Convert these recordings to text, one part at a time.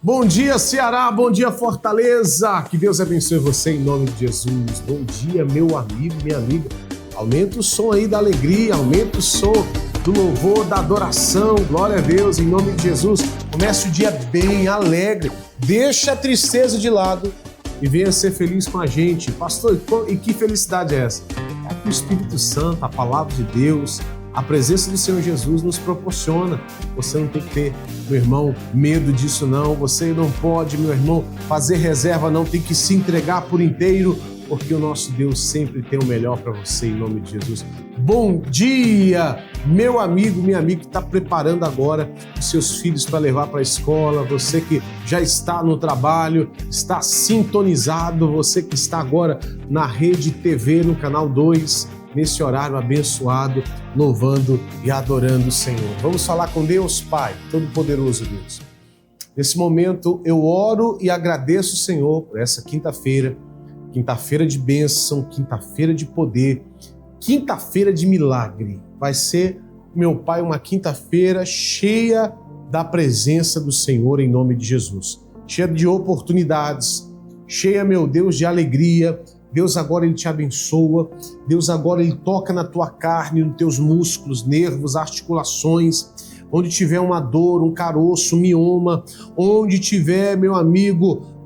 Bom dia, Ceará, bom dia, Fortaleza, que Deus abençoe você em nome de Jesus. Bom dia, meu amigo, minha amiga. Aumenta o som aí da alegria, aumenta o som do louvor, da adoração, glória a Deus, em nome de Jesus. Comece o dia bem, alegre, deixa a tristeza de lado e venha ser feliz com a gente. Pastor, e que felicidade é essa? É que o Espírito Santo, a palavra de Deus, a presença do Senhor Jesus nos proporciona. Você não tem que ter, meu irmão, medo disso não. Você não pode, meu irmão, fazer reserva não. Tem que se entregar por inteiro, porque o nosso Deus sempre tem o melhor para você, em nome de Jesus. Bom dia, meu amigo, minha amiga que está preparando agora os seus filhos para levar para a escola. Você que já está no trabalho, está sintonizado. Você que está agora na Rede TV, no Canal 2, nesse horário abençoado, louvando e adorando o Senhor. Vamos falar com Deus, Pai, Todo-Poderoso Deus. Nesse momento eu oro e agradeço o Senhor por essa quinta-feira de bênção, quinta-feira de poder, quinta-feira de milagre. Vai ser, meu Pai, uma quinta-feira cheia da presença do Senhor em nome de Jesus. Cheia de oportunidades, cheia, meu Deus, de alegria. Deus agora Ele te abençoa, Deus agora Ele toca na tua carne, nos teus músculos, nervos, articulações, onde tiver uma dor, um caroço, um mioma, onde tiver, meu amigo,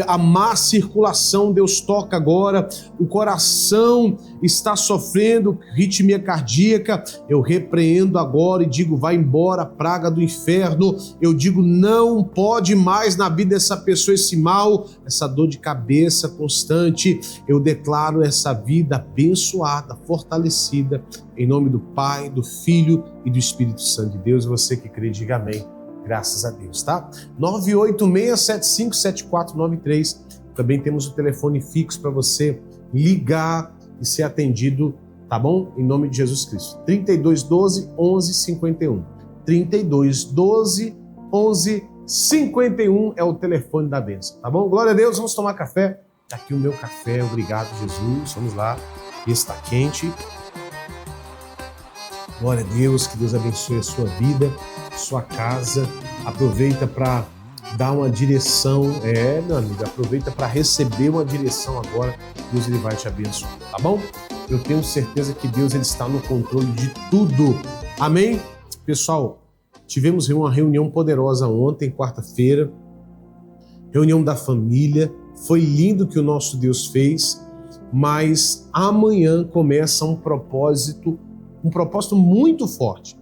a má circulação, Deus toca agora, o coração está sofrendo arritmia cardíaca, eu repreendo agora e digo, vai embora a praga do inferno, eu digo, não pode mais na vida dessa pessoa esse mal, essa dor de cabeça constante, eu declaro essa vida abençoada, fortalecida, em nome do Pai, do Filho e do Espírito Santo de Deus. Você que crê, diga amém. Graças a Deus, tá? 986757493. Também temos o telefone fixo para você ligar e ser atendido, tá bom? Em nome de Jesus Cristo. 3212-1151. 3212-1151 é o telefone da bênção, tá bom? Glória a Deus, vamos tomar café. Tá aqui o meu café, obrigado, Jesus. Vamos lá, está quente. Glória a Deus, que Deus abençoe a sua vida, sua casa. Aproveita para dar uma direção, meu amigo, aproveita para receber uma direção agora. Deus ele vai te abençoar, tá bom? Eu tenho certeza que Deus ele está no controle de tudo. Amém? Pessoal, tivemos uma reunião poderosa ontem, quarta-feira, reunião da família. Foi lindo o que o nosso Deus fez, mas amanhã começa um propósito muito forte.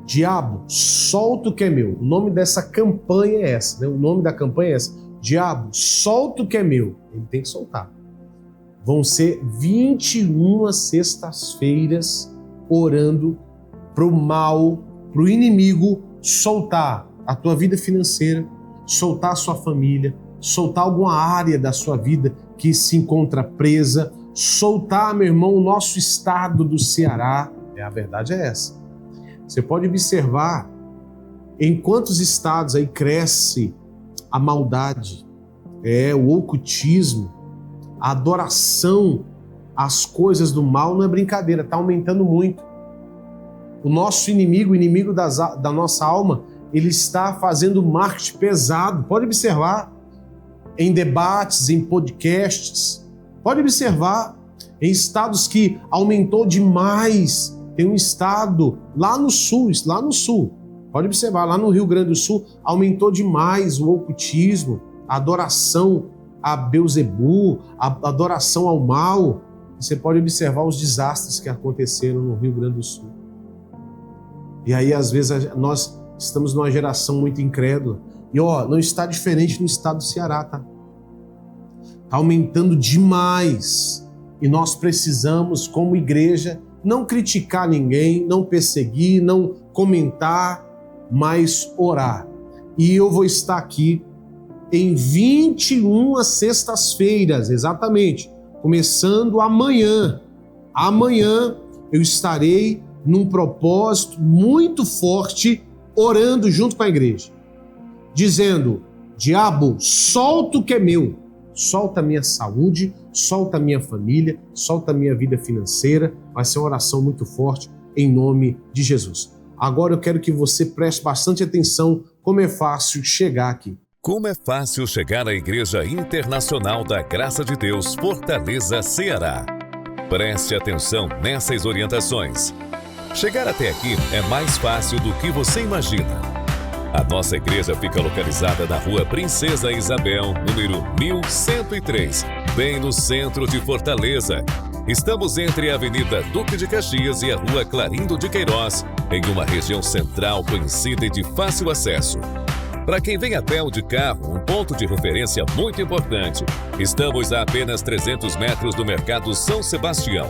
Diabo, solta o que é meu. O nome dessa campanha é essa, né? O nome da campanha é essa. Diabo, solta o que é meu. Ele tem que soltar. Vão ser 21 sextas-feiras orando pro mal, pro inimigo soltar a tua vida financeira, soltar a sua família, soltar alguma área da sua vida que se encontra presa, soltar, meu irmão, o nosso estado do Ceará. A verdade é essa. Você pode observar em quantos estados aí cresce a maldade, o ocultismo, a adoração às coisas do mal não é brincadeira, está aumentando muito. O nosso inimigo, o inimigo da nossa alma, ele está fazendo marketing pesado. Pode observar em debates, em podcasts, pode observar em estados que aumentou demais. Tem um estado lá no sul, pode observar, lá no Rio Grande do Sul, aumentou demais o ocultismo, a adoração a Beuzebu, a adoração ao mal. Você pode observar os desastres que aconteceram no Rio Grande do Sul. E aí, às vezes, nós estamos numa geração muito incrédula. E, não está diferente no estado do Ceará, tá? Está aumentando demais. E nós precisamos, como igreja, não criticar ninguém, não perseguir, não comentar, mas orar. E eu vou estar aqui em 21 sextas-feiras, exatamente, começando amanhã. Amanhã eu estarei num propósito muito forte, orando junto com a igreja, dizendo, diabo, solta o que é meu, solta a minha saúde, solta a minha família, solta a minha vida financeira. Vai ser uma oração muito forte em nome de Jesus. Agora eu quero que você preste bastante atenção como é fácil chegar aqui. Como é fácil chegar à Igreja Internacional da Graça de Deus, Fortaleza, Ceará. Preste atenção nessas orientações. Chegar até aqui é mais fácil do que você imagina. A nossa igreja fica localizada na Rua Princesa Isabel, número 1103, bem no centro de Fortaleza. Estamos entre a Avenida Duque de Caxias e a Rua Clarindo de Queiroz, em uma região central conhecida e de fácil acesso. Para quem vem a pé ou de carro, um ponto de referência muito importante. Estamos a apenas 300 metros do Mercado São Sebastião.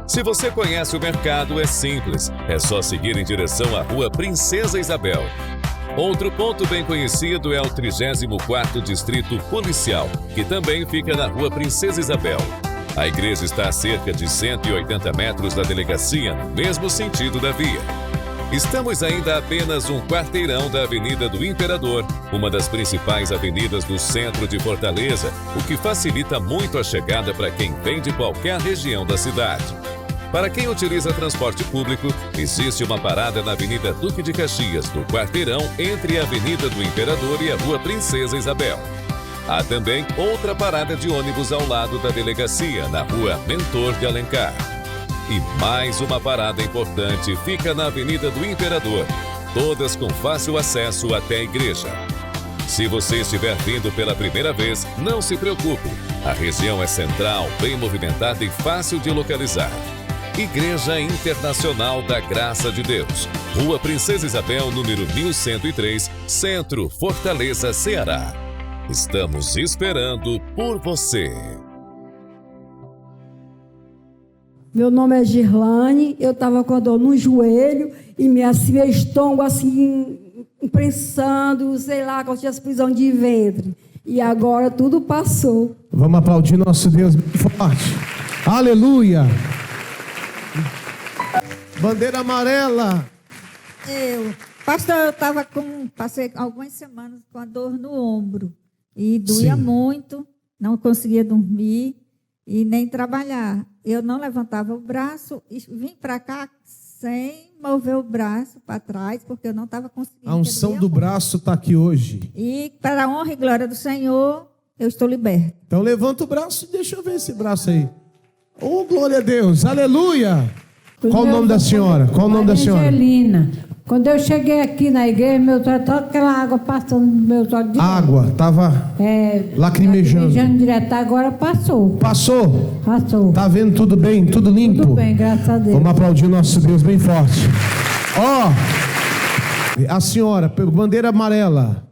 Se você conhece o mercado, é simples. É só seguir em direção à Rua Princesa Isabel. Outro ponto bem conhecido é o 34º Distrito Policial, que também fica na Rua Princesa Isabel. A igreja está a cerca de 180 metros da delegacia, no mesmo sentido da via. Estamos ainda a apenas um quarteirão da Avenida do Imperador, uma das principais avenidas do centro de Fortaleza, o que facilita muito a chegada para quem vem de qualquer região da cidade. Para quem utiliza transporte público, existe uma parada na Avenida Duque de Caxias, no quarteirão entre a Avenida do Imperador e a Rua Princesa Isabel. Há também outra parada de ônibus ao lado da delegacia, na Rua Mentor de Alencar. E mais uma parada importante fica na Avenida do Imperador, todas com fácil acesso até a igreja. Se você estiver vindo pela primeira vez, não se preocupe. A região é central, bem movimentada e fácil de localizar. Igreja Internacional da Graça de Deus, Rua Princesa Isabel, número 1103, Centro, Fortaleza, Ceará. Estamos esperando por você. Meu nome é Girlane, eu estava com a dor no joelho e meu estômago assim, imprensando, sei lá, qual tinha as prisão de ventre. E agora tudo passou. Vamos aplaudir nosso Deus bem forte. Aleluia! Bandeira amarela. Pastor, passei algumas semanas com a dor no ombro e doía muito, não conseguia dormir e nem trabalhar. Eu não levantava o braço e vim para cá sem mover o braço para trás, porque eu não estava conseguindo. A unção do braço está aqui hoje. E para a honra e glória do Senhor, eu estou liberta. Então levanta o braço, deixa eu ver esse braço aí. Oh, glória a Deus, aleluia! Qual o nome da senhora? Qual o nome da senhora? Angelina. Quando eu cheguei aqui na igreja, meu olhos, toda aquela água passando no meu olhos. Água, estava lacrimejando. Direto, agora passou. Passou? Passou. Tá vendo tudo bem? Tudo limpo? Tudo bem, graças a Deus. Vamos aplaudir o nosso Deus bem forte. A senhora, bandeira amarela.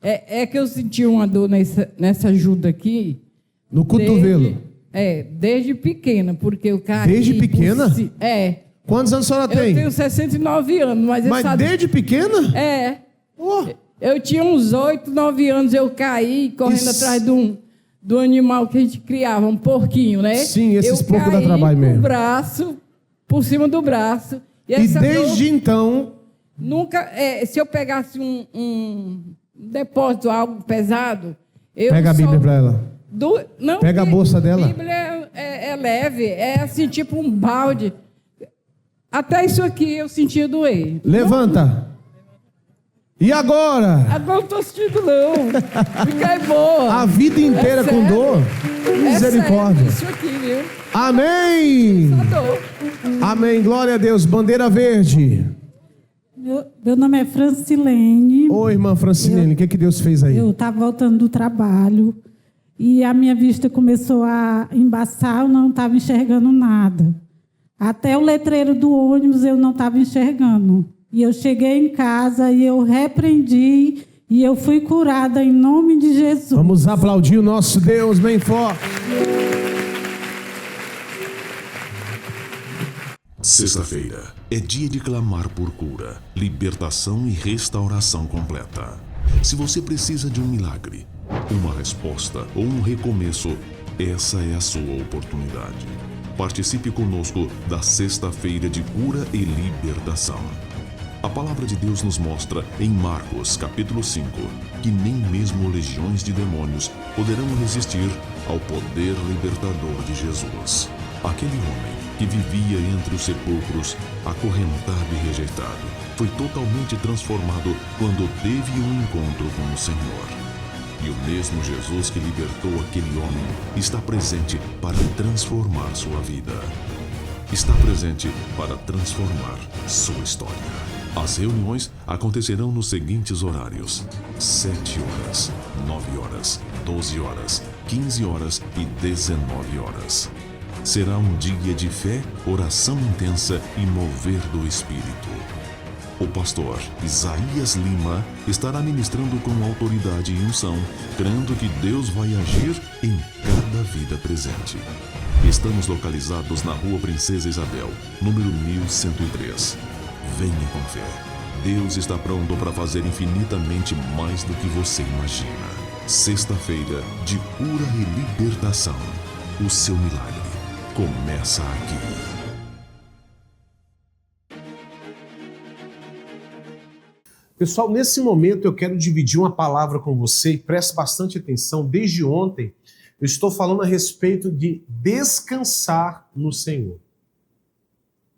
É que eu senti uma dor nessa ajuda aqui. No cotovelo? Desde pequena, porque eu caí. Desde pequena? Quantos anos a senhora tem? Eu tenho 69 anos, mas desde pequena? Eu tinha uns 8, 9 anos, eu caí correndo atrás do animal que a gente criava, um porquinho, né? Sim, esses porcos dá trabalho mesmo. Eu caí com o braço, por cima do braço. E desde então... Nunca, se eu pegasse um depósito, algo pesado... Pega a Bíblia para ela. Não, pega a bolsa dela. A Bíblia é leve, é assim, tipo um balde. Até isso aqui eu senti doer. Levanta. E agora? Agora eu não estou sentindo, não. Fica boa. A vida inteira com dor? Misericórdia. Isso aqui, viu? Amém. Só dor. Amém. Glória a Deus. Bandeira verde. Meu nome é Francilene. Oi, irmã Francilene. O que Deus fez aí? Eu estava voltando do trabalho. E a minha vista começou a embaçar, eu não estava enxergando nada. Até o letreiro do ônibus eu não estava enxergando. E eu cheguei em casa e eu repreendi e eu fui curada em nome de Jesus. Vamos aplaudir o nosso Deus bem forte. Sexta-feira é dia de clamar por cura, libertação e restauração completa. Se você precisa de um milagre, uma resposta ou um recomeço, essa é a sua oportunidade. Participe conosco da Sexta-feira de Cura e Libertação. A palavra de Deus nos mostra em Marcos, capítulo 5, que nem mesmo legiões de demônios poderão resistir ao poder libertador de Jesus. Aquele homem que vivia entre os sepulcros, acorrentado e rejeitado, foi totalmente transformado quando teve um encontro com o Senhor. E o mesmo Jesus que libertou aquele homem está presente para transformar sua vida. Está presente para transformar sua história. As reuniões acontecerão nos seguintes horários: 7 horas, 9 horas, 12 horas, 15 horas e 19 horas. Será um dia de fé, oração intensa e mover do Espírito. O pastor Isaías Lima estará ministrando com autoridade e unção, crendo que Deus vai agir em cada vida presente. Estamos localizados na Rua Princesa Isabel, número 1103. Venha com fé. Deus está pronto para fazer infinitamente mais do que você imagina. Sexta-feira de cura e libertação. O seu milagre começa aqui. Pessoal, nesse momento eu quero dividir uma palavra com você e preste bastante atenção. Desde ontem eu estou falando a respeito de descansar no Senhor.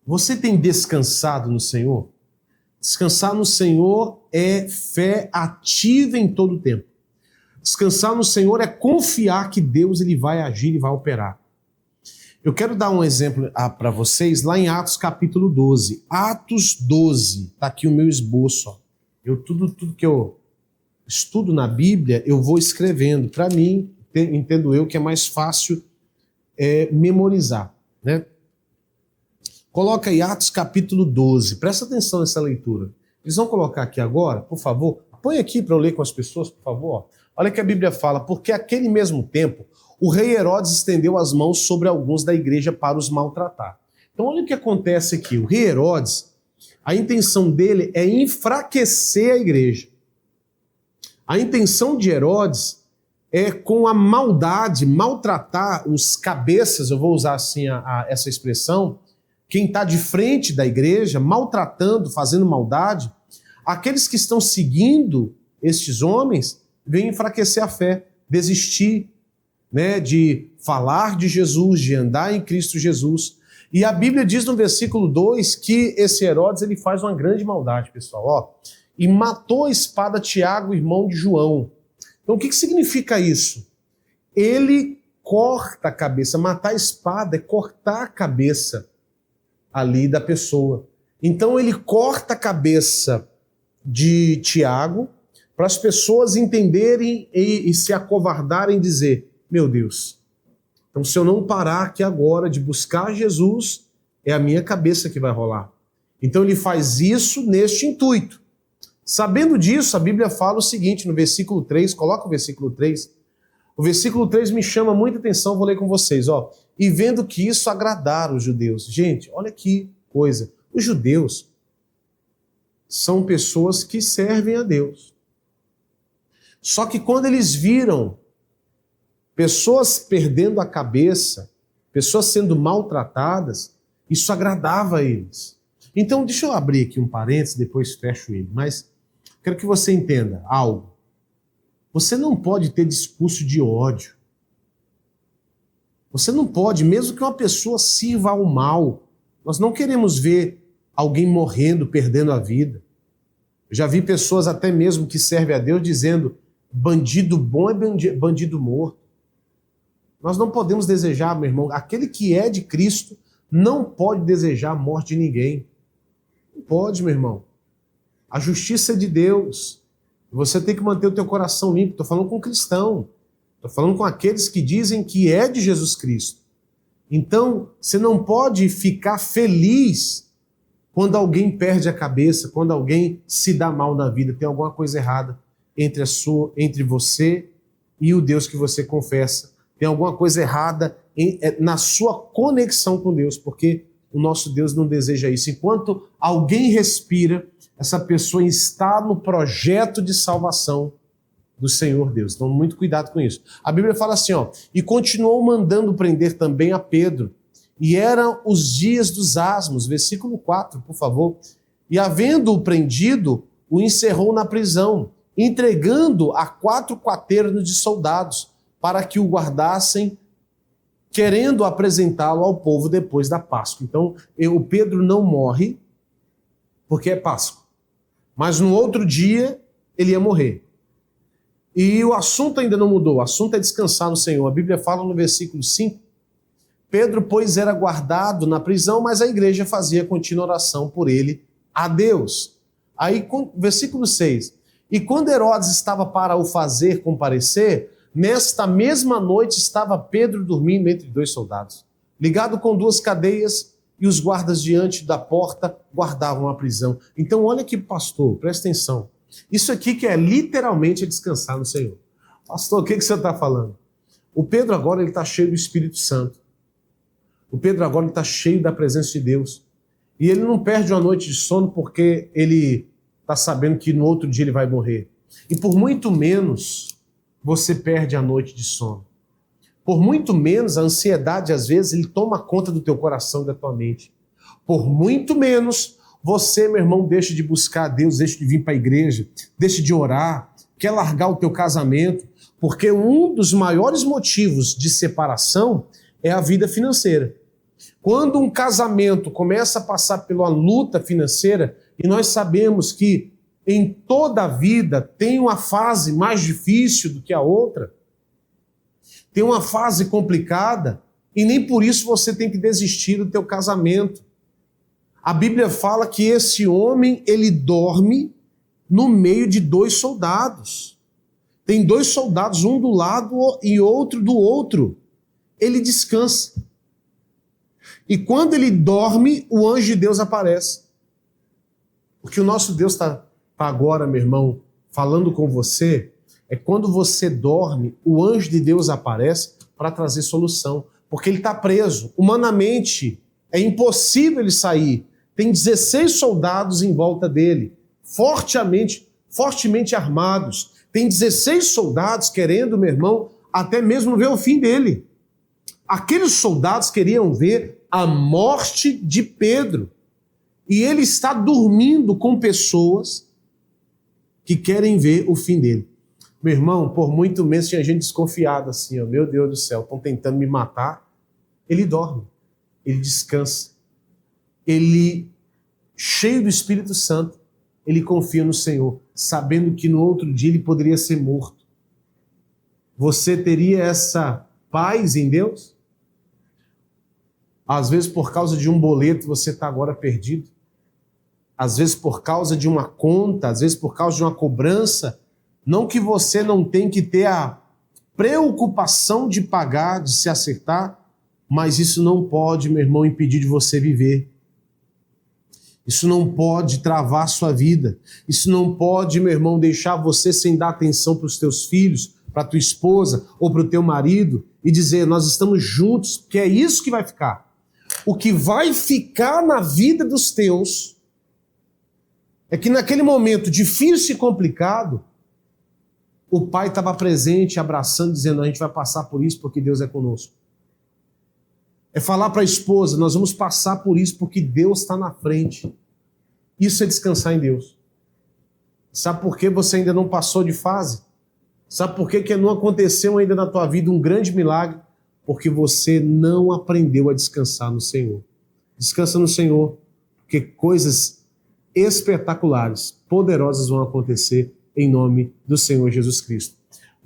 Você tem descansado no Senhor? Descansar no Senhor é fé ativa em todo o tempo. Descansar no Senhor é confiar que Deus ele vai agir e vai operar. Eu quero dar um exemplo para vocês lá em Atos capítulo 12. Atos 12, está aqui o meu esboço. Ó. Tudo que eu estudo na Bíblia, eu vou escrevendo. Para mim, entendo eu que é mais fácil memorizar. Né? Coloca aí Atos capítulo 12. Presta atenção nessa leitura. Eles vão colocar aqui agora, por favor. Põe aqui para eu ler com as pessoas, por favor. Olha que a Bíblia fala. Porque aquele mesmo tempo, o rei Herodes estendeu as mãos sobre alguns da igreja para os maltratar. Então olha o que acontece aqui. O rei Herodes, a intenção dele é enfraquecer a igreja. A intenção de Herodes é, com a maldade, maltratar os cabeças, eu vou usar assim essa expressão, quem está de frente da igreja, maltratando, fazendo maldade, aqueles que estão seguindo estes homens, vêm enfraquecer a fé, desistir, né, de falar de Jesus, de andar em Cristo Jesus. E a Bíblia diz no versículo 2 que esse Herodes ele faz uma grande maldade, pessoal. Ó, e matou a espada Tiago, irmão de João. Então o que significa isso? Ele corta a cabeça. Matar a espada é cortar a cabeça ali da pessoa. Então ele corta a cabeça de Tiago para as pessoas entenderem e se acovardarem e dizer: meu Deus, então se eu não parar aqui agora de buscar Jesus, é a minha cabeça que vai rolar. Então ele faz isso neste intuito. Sabendo disso, a Bíblia fala o seguinte no versículo 3, coloca o versículo 3. O versículo 3 me chama muita atenção, vou ler com vocês. Ó. E vendo que isso agradara os judeus. Gente, olha que coisa. Os judeus são pessoas que servem a Deus. Só que quando eles viram pessoas perdendo a cabeça, pessoas sendo maltratadas, isso agradava a eles. Então, deixa eu abrir aqui um parênteses, depois fecho ele, mas quero que você entenda algo. Você não pode ter discurso de ódio. Você não pode, mesmo que uma pessoa sirva ao mal. Nós não queremos ver alguém morrendo, perdendo a vida. Eu já vi pessoas até mesmo que servem a Deus dizendo: bandido bom é bandido morto. Nós não podemos desejar, meu irmão, aquele que é de Cristo não pode desejar a morte de ninguém. Não pode, meu irmão. A justiça é de Deus. Você tem que manter o teu coração limpo. Estou falando com cristão. Estou falando com aqueles que dizem que é de Jesus Cristo. Então, você não pode ficar feliz quando alguém perde a cabeça, quando alguém se dá mal na vida. Tem alguma coisa errada entre você e o Deus que você confessa. Tem alguma coisa errada na sua conexão com Deus, porque o nosso Deus não deseja isso. Enquanto alguém respira, essa pessoa está no projeto de salvação do Senhor Deus. Então, muito cuidado com isso. A Bíblia fala assim, ó, e continuou mandando prender também a Pedro. E eram os dias dos asmos, versículo 4, por favor. E havendo-o prendido, o encerrou na prisão, entregando a 4 quaternos de soldados, para que o guardassem querendo apresentá-lo ao povo depois da Páscoa. Então, o Pedro não morre porque é Páscoa. Mas no outro dia, ele ia morrer. E o assunto ainda não mudou, o assunto é descansar no Senhor. A Bíblia fala no versículo 5, Pedro, pois, era guardado na prisão, mas a igreja fazia contínua oração por ele a Deus. Aí, versículo 6, e quando Herodes estava para o fazer comparecer, nesta mesma noite estava Pedro dormindo entre 2 soldados, ligado com 2 cadeias, e os guardas diante da porta guardavam a prisão. Então, olha aqui, pastor, presta atenção. Isso aqui que é literalmente descansar no Senhor. Pastor, o que você está falando? O Pedro agora está cheio do Espírito Santo. O Pedro agora está cheio da presença de Deus. E ele não perde uma noite de sono porque ele está sabendo que no outro dia ele vai morrer. E por muito menos você perde a noite de sono. Por muito menos a ansiedade, às vezes, ele toma conta do teu coração e da tua mente. Por muito menos você, meu irmão, deixa de buscar a Deus, deixa de vir para a igreja, deixa de orar, quer largar o teu casamento, porque um dos maiores motivos de separação é a vida financeira. Quando um casamento começa a passar pela luta financeira, e nós sabemos que em toda a vida tem uma fase mais difícil do que a outra, tem uma fase complicada, e nem por isso você tem que desistir do teu casamento. A Bíblia fala que esse homem, ele dorme no meio de 2 soldados. Tem 2 soldados, um do lado e outro do outro. Ele descansa. E quando ele dorme, o anjo de Deus aparece. Porque o nosso Deus está agora, meu irmão, falando com você, é quando você dorme, o anjo de Deus aparece para trazer solução. Porque ele está preso. Humanamente, é impossível ele sair. Tem 16 soldados em volta dele, fortemente armados. Tem 16 soldados querendo, meu irmão, até mesmo ver o fim dele. Aqueles soldados queriam ver a morte de Pedro. E ele está dormindo com pessoas que querem ver o fim dele. Meu irmão, por muito menos tinha gente desconfiada assim, ó, meu Deus do céu, estão tentando me matar. Ele dorme, ele descansa. Ele, cheio do Espírito Santo, ele confia no Senhor, sabendo que no outro dia ele poderia ser morto. Você teria essa paz em Deus? Às vezes por causa de um boleto você está agora perdido. Às vezes por causa de uma conta, às vezes por causa de uma cobrança. Não que você não tem que ter a preocupação de pagar, de se acertar, mas isso não pode, meu irmão, impedir de você viver. Isso não pode travar a sua vida. Isso não pode, meu irmão, deixar você sem dar atenção para os teus filhos, para a tua esposa ou para o teu marido e dizer, nós estamos juntos, porque é isso que vai ficar. O que vai ficar na vida dos teus é que naquele momento difícil e complicado, o pai estava presente, abraçando, dizendo, a gente vai passar por isso porque Deus é conosco. É falar para a esposa, nós vamos passar por isso porque Deus está na frente. Isso é descansar em Deus. Sabe por que você ainda não passou de fase? Sabe por que não aconteceu ainda na tua vida um grande milagre? Porque você não aprendeu a descansar no Senhor. Descansa no Senhor, porque coisas espetaculares, poderosas vão acontecer em nome do Senhor Jesus Cristo.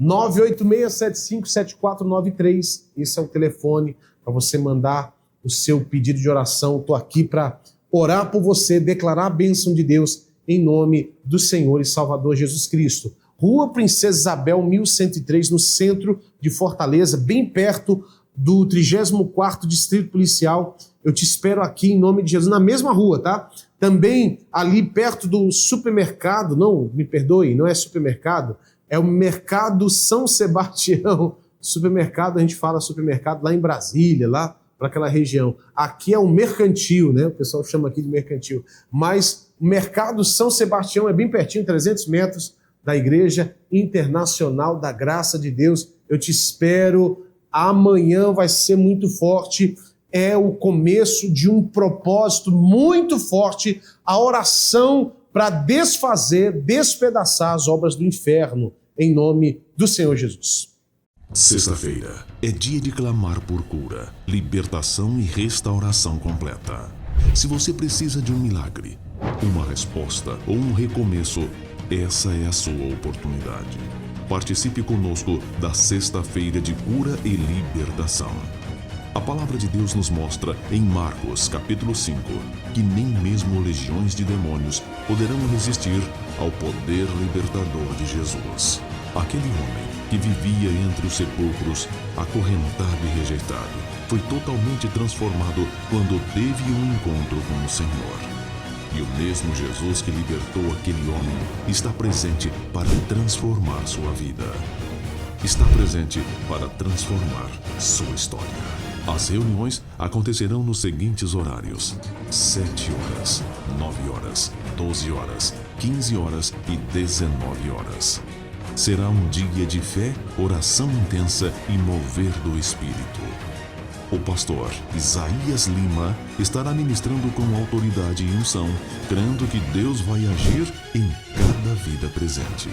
986757493, esse é o telefone para você mandar o seu pedido de oração. Estou aqui para orar por você, declarar a bênção de Deus em nome do Senhor e Salvador Jesus Cristo. Rua Princesa Isabel, 1103, no centro de Fortaleza, bem perto do 34º Distrito Policial. Eu te espero aqui em nome de Jesus, na mesma rua, tá? Também ali perto do supermercado, não, me perdoe, não é supermercado, é o Mercado São Sebastião. Supermercado, a gente fala supermercado lá em Brasília, lá para aquela região. Aqui é o mercantil, né? O pessoal chama aqui de mercantil. Mas o Mercado São Sebastião é bem pertinho, 300 metros da Igreja Internacional da Graça de Deus. Eu te espero. Amanhã vai ser muito forte. É o começo de um propósito muito forte, a oração para desfazer, despedaçar as obras do inferno, em nome do Senhor Jesus. Sexta-feira é dia de clamar por cura, libertação e restauração completa. Se você precisa de um milagre, uma resposta ou um recomeço, essa é a sua oportunidade. Participe conosco da Sexta-feira de Cura e Libertação. A palavra de Deus nos mostra em Marcos, capítulo 5, que nem mesmo legiões de demônios poderão resistir ao poder libertador de Jesus. Aquele homem que vivia entre os sepulcros, acorrentado e rejeitado, foi totalmente transformado quando teve um encontro com o Senhor. E o mesmo Jesus que libertou aquele homem está presente para transformar sua vida. Está presente para transformar sua história. As reuniões acontecerão nos seguintes horários: 7 horas, 9 horas, 12 horas, 15 horas e 19 horas. Será um dia de fé, oração intensa e mover do Espírito. O pastor Isaías Lima estará ministrando com autoridade e unção, crendo que Deus vai agir em cada vida presente.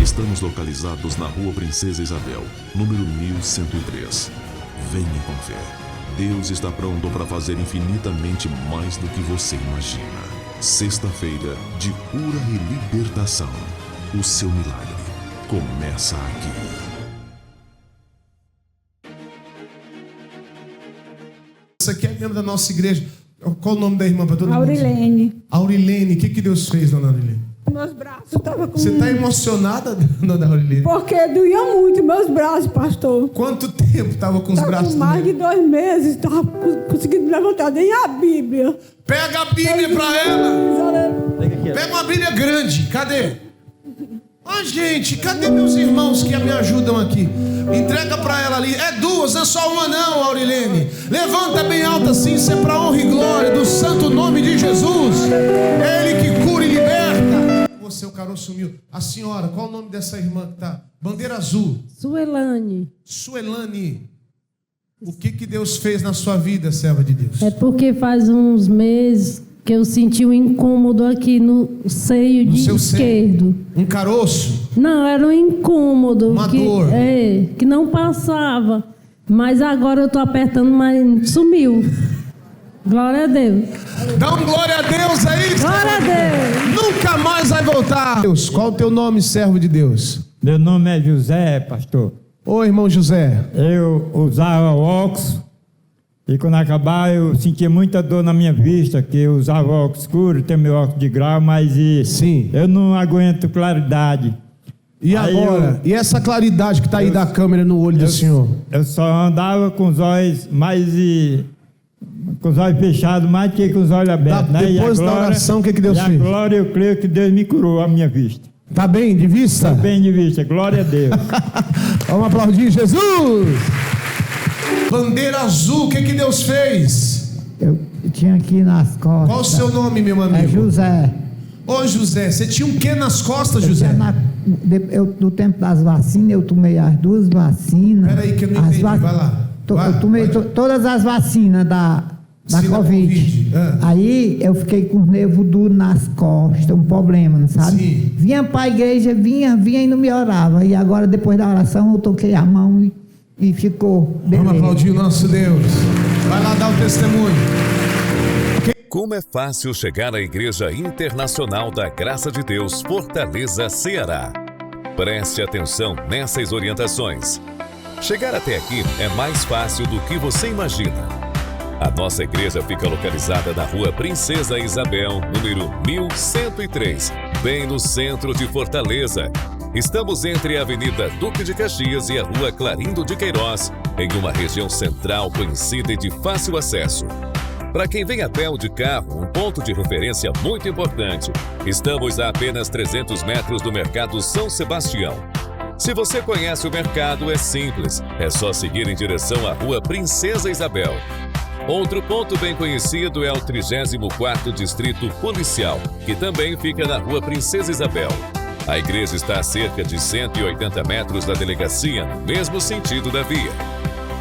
Estamos localizados na Rua Princesa Isabel, número 1103. Venha com fé. Deus está pronto para fazer infinitamente mais do que você imagina. Sexta-feira de cura e libertação. O seu milagre começa aqui. Essa aqui é membro da nossa igreja. Qual o nome da irmã para todo mundo? Aurilene. Aurilene. O que Deus fez, dona Aurilene? Meus braços estavam com... Você está emocionada, dona Aurilene? Porque doía muito meus braços, pastor. Quanto tempo estava com os braços Com mais de 2 meses, estava conseguindo levantar nem a Bíblia. Pega a Bíblia para ela. Pega uma Bíblia grande. Cadê? Gente, cadê meus irmãos que me ajudam aqui? Entrega para ela ali. É 2, não é só uma não, Aurilene. Levanta bem alta assim, isso é para honra e glória do santo nome de Jesus. Ele que cura e liberta. Você, o caroço sumiu. A senhora, qual o nome dessa irmã que tá? Bandeira azul. Suelane. Suelane. O que Deus fez na sua vida, serva de Deus? É porque faz uns meses que eu senti um incômodo aqui no seio esquerdo. Seio? Um caroço? Não, era um incômodo. Uma dor? Que não passava. Mas agora eu estou apertando, mas sumiu. Glória a Deus. Dá um glória a Deus aí. Glória a Deus. Nunca mais vai voltar. Deus, qual o teu nome, servo de Deus? Meu nome é José, pastor. Oi, irmão José. Eu usava óculos. E quando acabar, eu sentia muita dor na minha vista, que eu usava óculos escuro, tenho meu óculos de grau, mas Sim. Eu não aguento claridade. E aí agora? E essa claridade que está aí da câmera no olho do senhor? Eu só andava com os olhos com os olhos fechados, mais do que com os olhos abertos. Né? Depois da oração, o que Deus fez? E agora eu creio que Deus me curou a minha vista. Tá bem de vista? Tá bem de vista, glória a Deus. Vamos aplaudir Jesus! Bandeira azul, o que Deus fez? Eu tinha aqui nas costas. Qual o seu nome, meu amigo? É José. Ô José, você tinha um quê nas costas, José? No tempo das vacinas, eu tomei as 2 vacinas. Peraí que eu não entendi, vai lá. Eu tomei todas as vacinas da Covid. Aí eu fiquei com os nervos duros nas costas, um problema, não sabe? Sim. Vinha para a igreja, vinha e não me orava. E agora, depois da oração, eu toquei a mão e ficou. Beleza. Vamos aplaudir o nosso Deus. Vai lá dar o testemunho. Como é fácil chegar à Igreja Internacional da Graça de Deus, Fortaleza, Ceará. Preste atenção nessas orientações. Chegar até aqui é mais fácil do que você imagina. A nossa igreja fica localizada na Rua Princesa Isabel, número 1103, bem no centro de Fortaleza. Estamos entre a Avenida Duque de Caxias e a Rua Clarindo de Queiroz, em uma região central conhecida e de fácil acesso. Para quem vem a pé ou de carro, um ponto de referência muito importante. Estamos a apenas 300 metros do Mercado São Sebastião. Se você conhece o mercado, é simples. É só seguir em direção à Rua Princesa Isabel. Outro ponto bem conhecido é o 34º Distrito Policial, que também fica na Rua Princesa Isabel. A igreja está a cerca de 180 metros da delegacia, no mesmo sentido da via.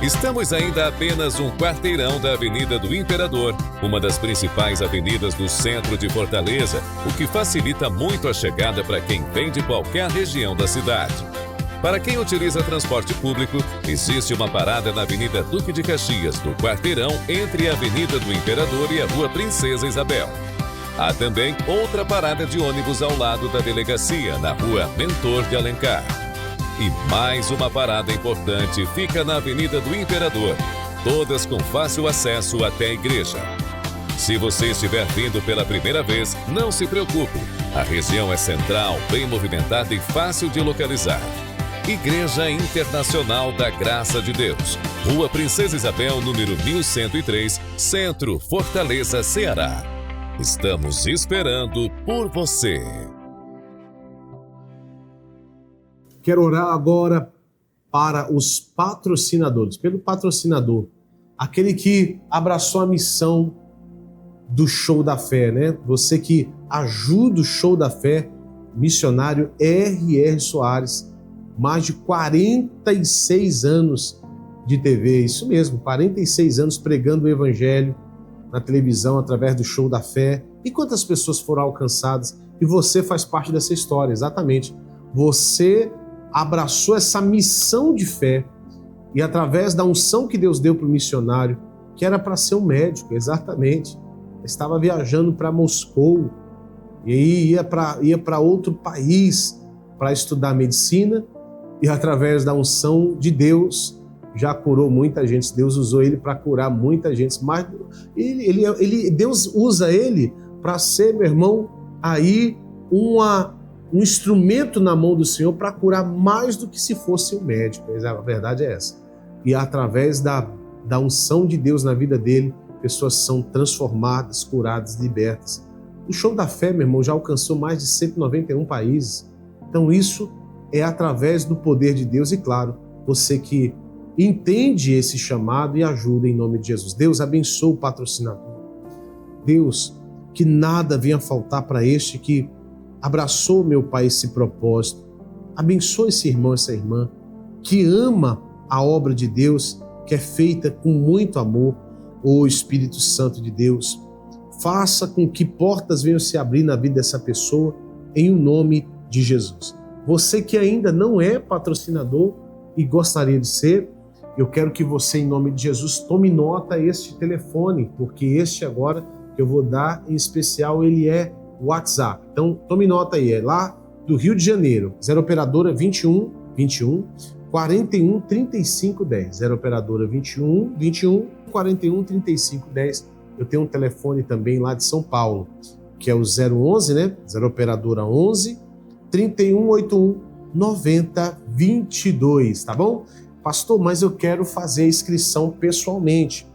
Estamos ainda a apenas um quarteirão da Avenida do Imperador, uma das principais avenidas do centro de Fortaleza, o que facilita muito a chegada para quem vem de qualquer região da cidade. Para quem utiliza transporte público, existe uma parada na Avenida Duque de Caxias, no quarteirão entre a Avenida do Imperador e a Rua Princesa Isabel. Há também outra parada de ônibus ao lado da delegacia, na Rua Mentor de Alencar. E mais uma parada importante fica na Avenida do Imperador, todas com fácil acesso até a igreja. Se você estiver vindo pela primeira vez, não se preocupe. A região é central, bem movimentada e fácil de localizar. Igreja Internacional da Graça de Deus, Rua Princesa Isabel, número 1103, Centro, Fortaleza, Ceará. Estamos esperando por você. Quero orar agora para os patrocinadores, pelo patrocinador, aquele que abraçou a missão do Show da Fé, né? Você que ajuda o Show da Fé, missionário R.R. Soares, mais de 46 anos de TV, isso mesmo, 46 anos pregando o Evangelho na televisão através do Show da Fé. E quantas pessoas foram alcançadas? E você faz parte dessa história, exatamente. Você abraçou essa missão de fé e através da unção que Deus deu para o missionário, que era para ser um médico, exatamente, estava viajando para Moscou e aí ia para outro país para estudar medicina e através da unção de Deus já curou muita gente. Deus usou ele para curar muita gente, mas Deus usa ele para ser, meu irmão, aí um instrumento na mão do Senhor para curar mais do que se fosse um médico. A verdade é essa. E através da unção de Deus na vida dele, pessoas são transformadas, curadas, libertas. O Show da Fé, meu irmão, já alcançou mais de 191 países. Então isso é através do poder de Deus e, claro, você que entende esse chamado e ajuda em nome de Jesus. Deus abençoe o patrocinador. Deus, que nada venha faltar para este que abraçou, meu Pai, esse propósito. Abençoe esse irmão, essa irmã, que ama a obra de Deus, que é feita com muito amor. Ô Espírito Santo de Deus, faça com que portas venham se abrir na vida dessa pessoa, em o nome de Jesus. Você que ainda não é patrocinador e gostaria de ser, eu quero que você, em nome de Jesus, tome nota este telefone, porque este agora que eu vou dar em especial, ele é WhatsApp. Então, tome nota aí, é lá do Rio de Janeiro, 0 operadora 21 41 35 10. 0 operadora 21 41 35 10. Eu tenho um telefone também lá de São Paulo, que é o 011, né? 0 operadora 11 31 81 90 22, tá bom? Pastor, mas eu quero fazer a inscrição pessoalmente.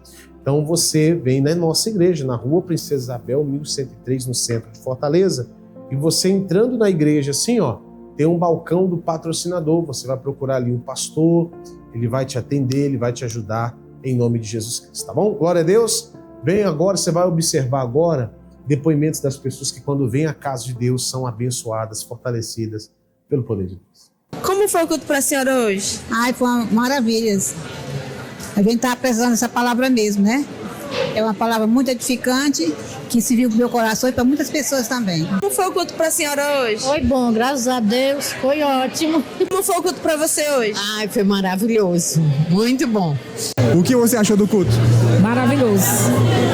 Então você vem na nossa igreja, na Rua Princesa Isabel, 1103, no centro de Fortaleza, e você entrando na igreja assim, ó, tem um balcão do patrocinador, você vai procurar ali um pastor, ele vai te atender, ele vai te ajudar em nome de Jesus Cristo, tá bom? Glória a Deus. Bem, agora você vai observar agora depoimentos das pessoas que quando vêm à casa de Deus são abençoadas, fortalecidas pelo poder de Deus. Como foi o culto para a senhora hoje? Ai, foi uma maravilha. A gente estava precisando dessa palavra mesmo, né? É uma palavra muito edificante, que serviu para o meu coração e para muitas pessoas também. Como foi o culto para a senhora hoje? Foi bom, graças a Deus, foi ótimo. Como foi o culto para você hoje? Ai, foi maravilhoso, muito bom. O que você achou do culto? Maravilhoso,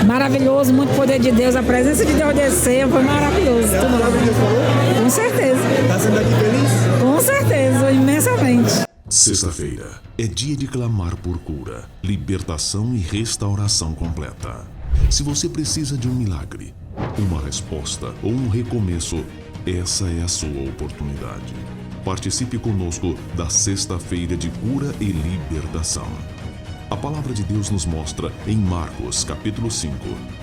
maravilhoso, muito poder de Deus, a presença de Deus descer, foi maravilhoso. É a palavra que Deus falou? Com certeza. Está sendo aqui feliz? Com certeza, imensamente. Sexta-feira é dia de clamar por cura, libertação e restauração completa. Se você precisa de um milagre, uma resposta ou um recomeço, essa é a sua oportunidade. Participe conosco da Sexta-feira de Cura e Libertação. A palavra de Deus nos mostra em Marcos, capítulo 5,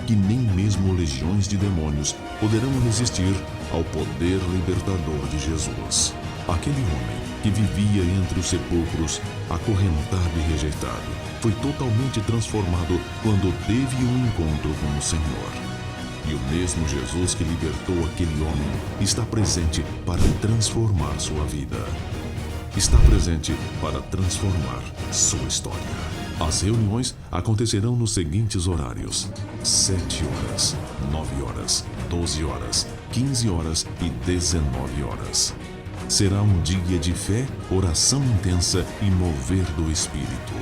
que nem mesmo legiões de demônios poderão resistir ao poder libertador de Jesus. Aquele homem que vivia entre os sepulcros, acorrentado e rejeitado, foi totalmente transformado quando teve um encontro com o Senhor. E o mesmo Jesus que libertou aquele homem está presente para transformar sua vida. Está presente para transformar sua história. As reuniões acontecerão nos seguintes horários: 7 horas, 9 horas, 12 horas, 15 horas e 19 horas. Será um dia de fé, oração intensa e mover do Espírito.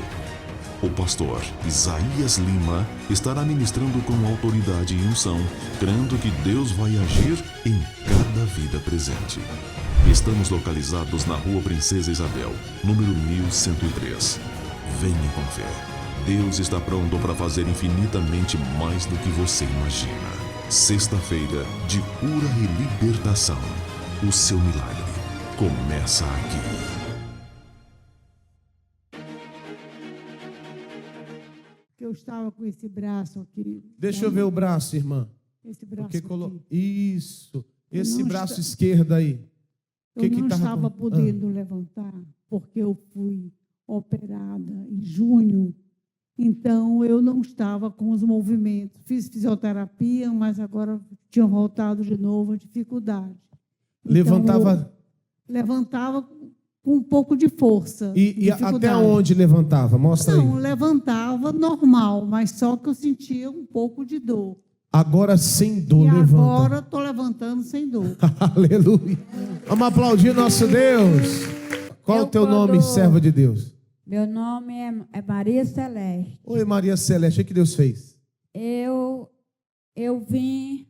O pastor Isaías Lima estará ministrando com autoridade e unção, crendo que Deus vai agir em cada vida presente. Estamos localizados na Rua Princesa Isabel, número 1103. Venha com fé. Deus está pronto para fazer infinitamente mais do que você imagina. Sexta-feira de cura e libertação. O seu milagre começa aqui. Eu estava com esse braço aqui. Deixa eu ver o braço, irmã. Esse braço Porque aqui. Isso. Esse braço está... esquerdo aí. Eu não estava podendo levantar, porque eu fui operada em junho. Então, eu não estava com os movimentos. Fiz fisioterapia, mas agora tinha voltado de novo a dificuldade. Levantava? Levantava com um pouco de força. E até onde levantava? Mostra aí. Não, levantava normal, mas só que eu sentia um pouco de dor. Agora sem dor, e levanta. Agora estou levantando sem dor. Aleluia. Vamos aplaudir nosso Deus. Qual o teu nome, serva de Deus? Meu nome é Maria Celeste. Oi, Maria Celeste. O que Deus fez? Eu vim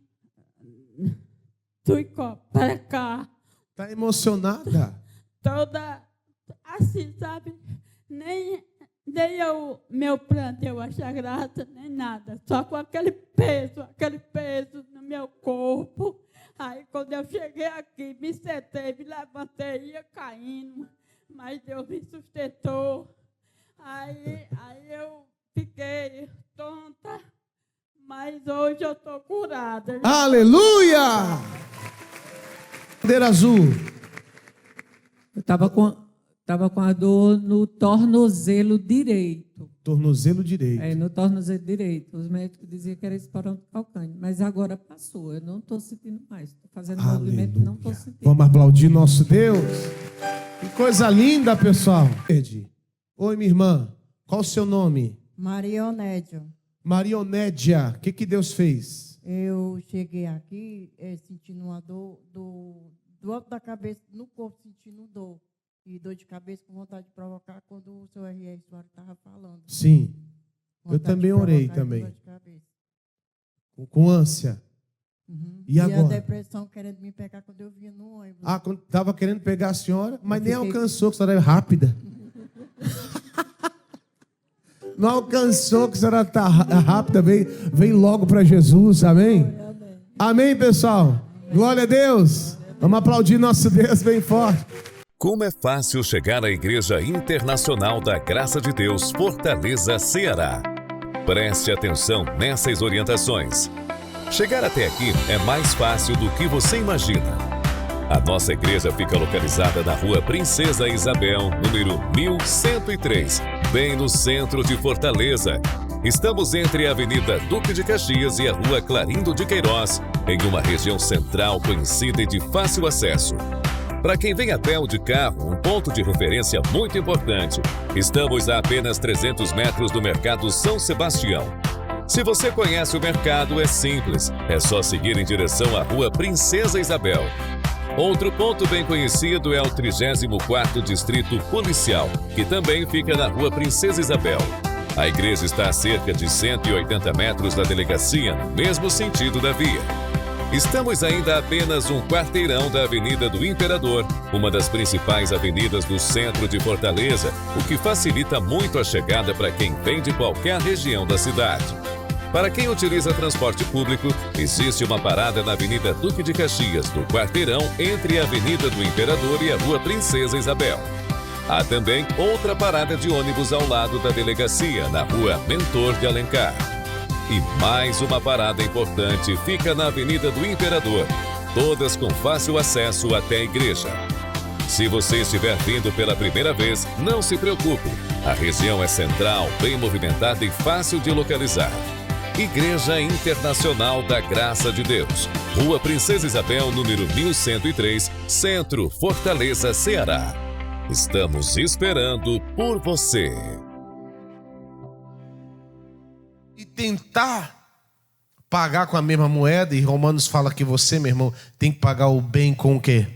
do Icó para cá. Está emocionada? Toda assim, sabe? Nem meu pranto eu achei graça, nem nada. Só com aquele peso no meu corpo. Aí, quando eu cheguei aqui, me sentei, me levantei, ia caindo. Mas Deus me sustentou. Aí eu fiquei tonta, mas hoje eu estou curada. Aleluia! Bandeira azul. Eu estava com a dor no tornozelo direito. Tornozelo direito. No tornozelo direito. Os médicos diziam que era esporão calcâneo, mas agora passou. Eu não estou sentindo mais. Estou fazendo movimento, não estou sentindo. Vamos aplaudir nosso Deus. Que coisa linda, pessoal. Oi, minha irmã. Qual o seu nome? Marionédia. Marionédia. O que Deus fez? Eu cheguei aqui sentindo uma dor do alto da cabeça, no corpo sentindo dor. E dor de cabeça com vontade de provocar quando o seu R.R. Soares estava falando. Sim. Eu também orei também. Com ânsia. Uhum. E agora? A depressão querendo me pegar quando eu vinha no ônibus. Quando estava querendo pegar a senhora, mas nem alcançou, que a senhora é rápida. Não alcançou, que a senhora está rápida, vem logo para Jesus, amém? Amém, pessoal? Glória a Deus. Vamos aplaudir nosso Deus bem forte. Como é fácil chegar à Igreja Internacional da Graça de Deus, Fortaleza, Ceará. Preste atenção nessas orientações. Chegar até aqui é mais fácil do que você imagina. A nossa igreja fica localizada na Rua Princesa Isabel, número 1103, bem no centro de Fortaleza. Estamos entre a Avenida Duque de Caxias e a Rua Clarindo de Queiroz, em uma região central conhecida e de fácil acesso. Para quem vem a pé ou de carro, um ponto de referência muito importante. Estamos a apenas 300 metros do Mercado São Sebastião. Se você conhece o mercado, é simples. É só seguir em direção à Rua Princesa Isabel. Outro ponto bem conhecido é o 34º Distrito Policial, que também fica na Rua Princesa Isabel. A igreja está a cerca de 180 metros da delegacia, no mesmo sentido da via. Estamos ainda a apenas um quarteirão da Avenida do Imperador, uma das principais avenidas do centro de Fortaleza, o que facilita muito a chegada para quem vem de qualquer região da cidade. Para quem utiliza transporte público, existe uma parada na Avenida Duque de Caxias, no quarteirão entre a Avenida do Imperador e a Rua Princesa Isabel. Há também outra parada de ônibus ao lado da delegacia, na Rua Mentor de Alencar. E mais uma parada importante fica na Avenida do Imperador, todas com fácil acesso até a igreja. Se você estiver vindo pela primeira vez, não se preocupe. A região é central, bem movimentada e fácil de localizar. Igreja Internacional da Graça de Deus, Rua Princesa Isabel, número 1103, Centro, Fortaleza, Ceará. Estamos esperando por você. E tentar pagar com a mesma moeda, e Romanos fala que você, meu irmão, tem que pagar o bem com o quê?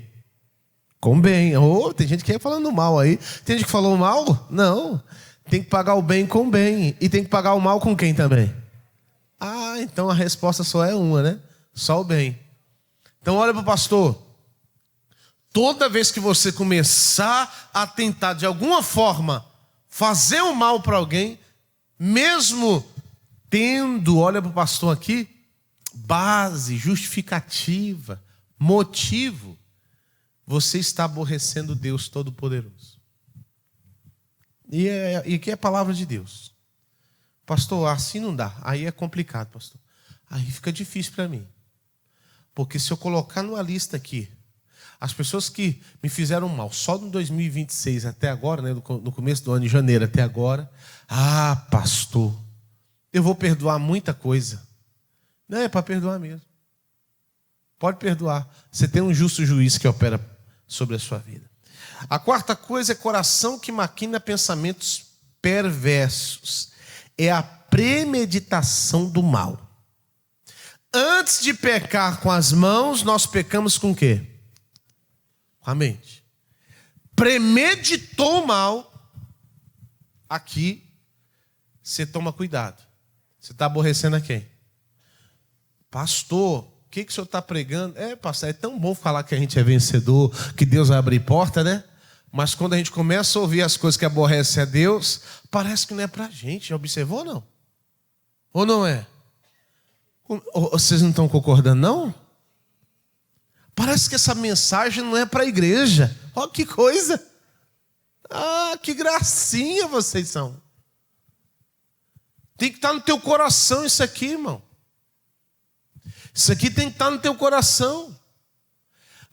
Com bem. Oh, tem gente que ia falando mal aí. Tem gente que falou mal? Não. Tem que pagar o bem com bem. E tem que pagar o mal com quem também? Ah, então a resposta só é uma, né? Só o bem. Então olha para o pastor. Toda vez que você começar a tentar de alguma forma fazer o mal para alguém, mesmo tendo, olha para o pastor aqui, base, justificativa, motivo, você está aborrecendo Deus Todo-Poderoso. E aqui é a palavra de Deus. Pastor, assim não dá. Aí é complicado, pastor. Aí fica difícil para mim. Porque se eu colocar numa lista aqui, as pessoas que me fizeram mal, só no 2026 até agora, né, no começo do ano, de janeiro até agora, pastor, eu vou perdoar muita coisa. Não, é para perdoar mesmo. Pode perdoar. Você tem um justo juiz que opera sobre a sua vida. A quarta coisa é coração que maquina pensamentos perversos. É a premeditação do mal. Antes de pecar com as mãos, nós pecamos com o quê? Com a mente. Premeditou o mal, aqui você toma cuidado. Você está aborrecendo a quem? Pastor, o que o senhor está pregando? Pastor, é tão bom falar que a gente é vencedor, que Deus vai abrir porta, né? Mas quando a gente começa a ouvir as coisas que aborrecem a Deus, parece que não é para a gente. Já observou ou não? Ou não é? Vocês não estão concordando, não? Parece que essa mensagem não é para a igreja. Olha que coisa. Que gracinha vocês são. Tem que estar no teu coração isso aqui, irmão. Isso aqui tem que estar no teu coração.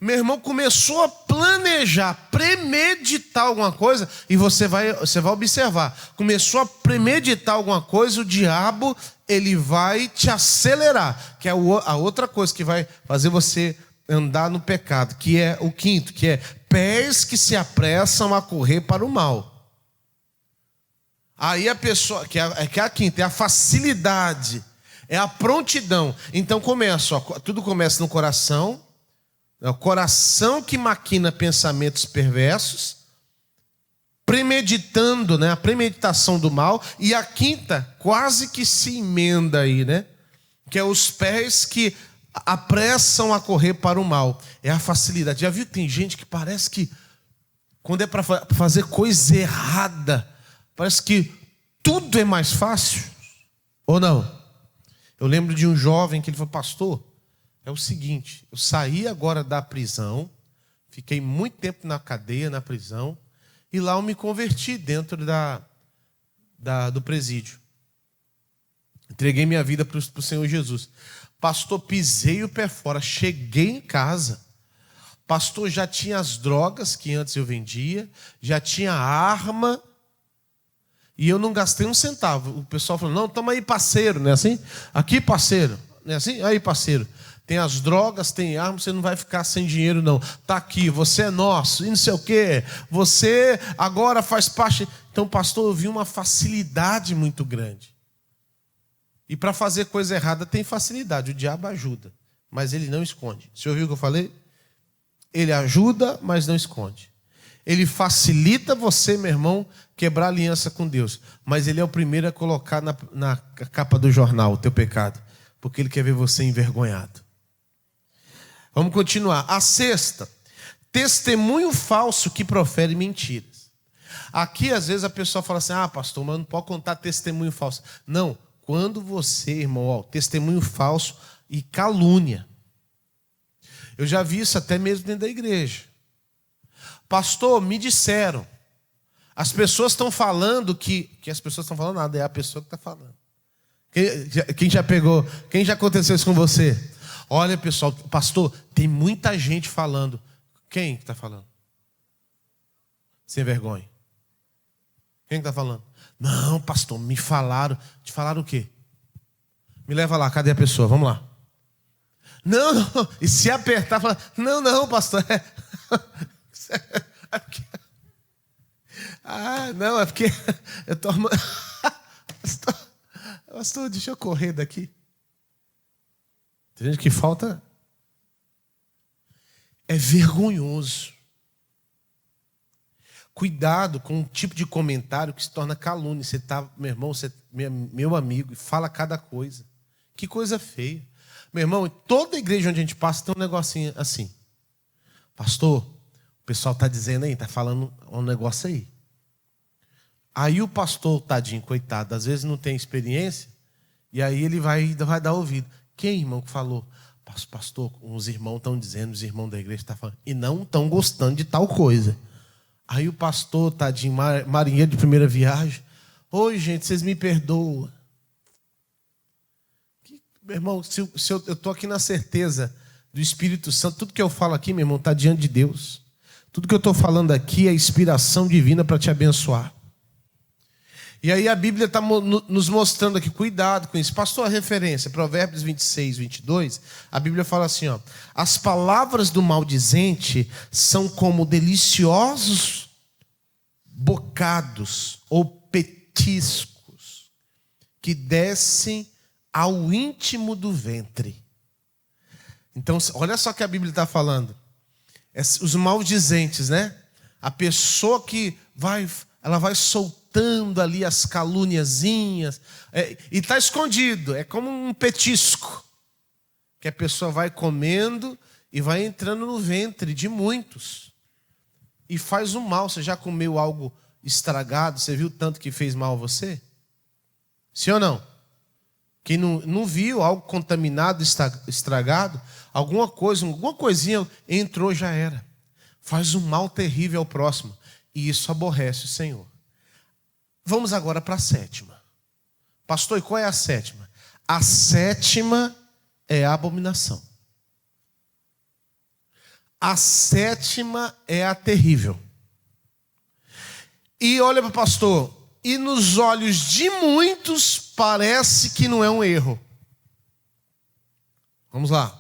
Meu irmão começou a planejar, premeditar alguma coisa, e você vai observar. Começou a premeditar alguma coisa, o diabo, ele vai te acelerar. Que é a outra coisa que vai fazer você andar no pecado, que é o quinto, que é pés que se apressam a correr para o mal. Aí a pessoa, que é a quinta, é a facilidade, é a prontidão. Então tudo começa no coração. É o coração que maquina pensamentos perversos, premeditando, né, a premeditação do mal. E a quinta quase que se emenda aí, né? Que é os pés que apressam a correr para o mal. É a facilidade. Já viu que tem gente que parece que quando é para fazer coisa errada, parece que tudo é mais fácil? Ou não? Eu lembro de um jovem que ele falou: pastor, é o seguinte, eu saí agora da prisão, fiquei muito tempo na cadeia, na prisão, e lá eu me converti dentro do presídio. Entreguei minha vida para o Senhor Jesus. Pastor, pisei o pé fora, cheguei em casa. Pastor, já tinha as drogas que antes eu vendia, já tinha arma, e eu não gastei um centavo. O pessoal falou: não, toma aí, parceiro, não é assim? Aqui, parceiro, não é assim? Aí, parceiro. Tem as drogas, tem arma, você não vai ficar sem dinheiro, não. Está aqui, você é nosso, e não sei o quê. Você agora faz parte. Então, pastor, eu vi uma facilidade muito grande. E para fazer coisa errada tem facilidade. O diabo ajuda, mas ele não esconde. Você ouviu o que eu falei? Ele ajuda, mas não esconde. Ele facilita você, meu irmão, quebrar aliança com Deus. Mas ele é o primeiro a colocar na capa do jornal o teu pecado. Porque ele quer ver você envergonhado. Vamos continuar. A sexta, testemunho falso que profere mentiras. Aqui, às vezes, a pessoa fala assim: pastor, mas não pode contar testemunho falso. Não, quando você, irmão, testemunho falso e calúnia. Eu já vi isso até mesmo dentro da igreja. Pastor, me disseram. As pessoas estão falando que as pessoas estão falando nada, é a pessoa que está falando. Quem já pegou? Quem já aconteceu isso com você? Olha, pessoal, pastor, tem muita gente falando. Quem está falando? Sem vergonha. Quem está falando? Não, pastor, me falaram. Te falaram o quê? Me leva lá, cadê a pessoa? Vamos lá. Não, não. E se apertar, fala: não, pastor. Não, é porque eu tô armando. Pastor, deixa eu correr daqui. Tem gente que falta. É vergonhoso. Cuidado com um tipo de comentário que se torna calúnia. Você tá, meu irmão, você meu amigo, e fala cada coisa. Que coisa feia. Meu irmão, em toda igreja onde a gente passa tem um negocinho assim. Pastor, o pessoal está dizendo aí, está falando um negócio aí. Aí o pastor, tadinho, coitado, às vezes não tem experiência, e aí ele vai dar ouvido. Quem, irmão, que falou? Pastor, os irmãos estão dizendo, os irmãos da igreja estão falando, e não estão gostando de tal coisa. Aí o pastor, tadinho, marinheiro de primeira viagem, oi, gente, vocês me perdoam. Meu irmão, se eu estou aqui na certeza do Espírito Santo, tudo que eu falo aqui, meu irmão, está diante de Deus. Tudo que eu estou falando aqui é inspiração divina para te abençoar. E aí a Bíblia está nos mostrando aqui, cuidado com isso. Pastor, a referência, Provérbios 26, 22, a Bíblia fala assim, ó, as palavras do maldizente são como deliciosos bocados ou petiscos que descem ao íntimo do ventre. Então, olha só o que a Bíblia está falando. Os maldizentes, né? A pessoa que ela vai soltando ali as caluniazinhas, e está escondido, é como um petisco, que a pessoa vai comendo e vai entrando no ventre de muitos, e faz um mal. Você já comeu algo estragado? Você viu tanto que fez mal a você? Sim ou não? Quem não viu algo contaminado, estragado, alguma coisinha entrou, já era. Faz um mal terrível ao próximo. E isso aborrece o Senhor. Vamos agora para a sétima. Pastor, e qual é a sétima? A sétima é a abominação. A sétima é a terrível. E olha para o pastor, e nos olhos de muitos parece que não é um erro. Vamos lá.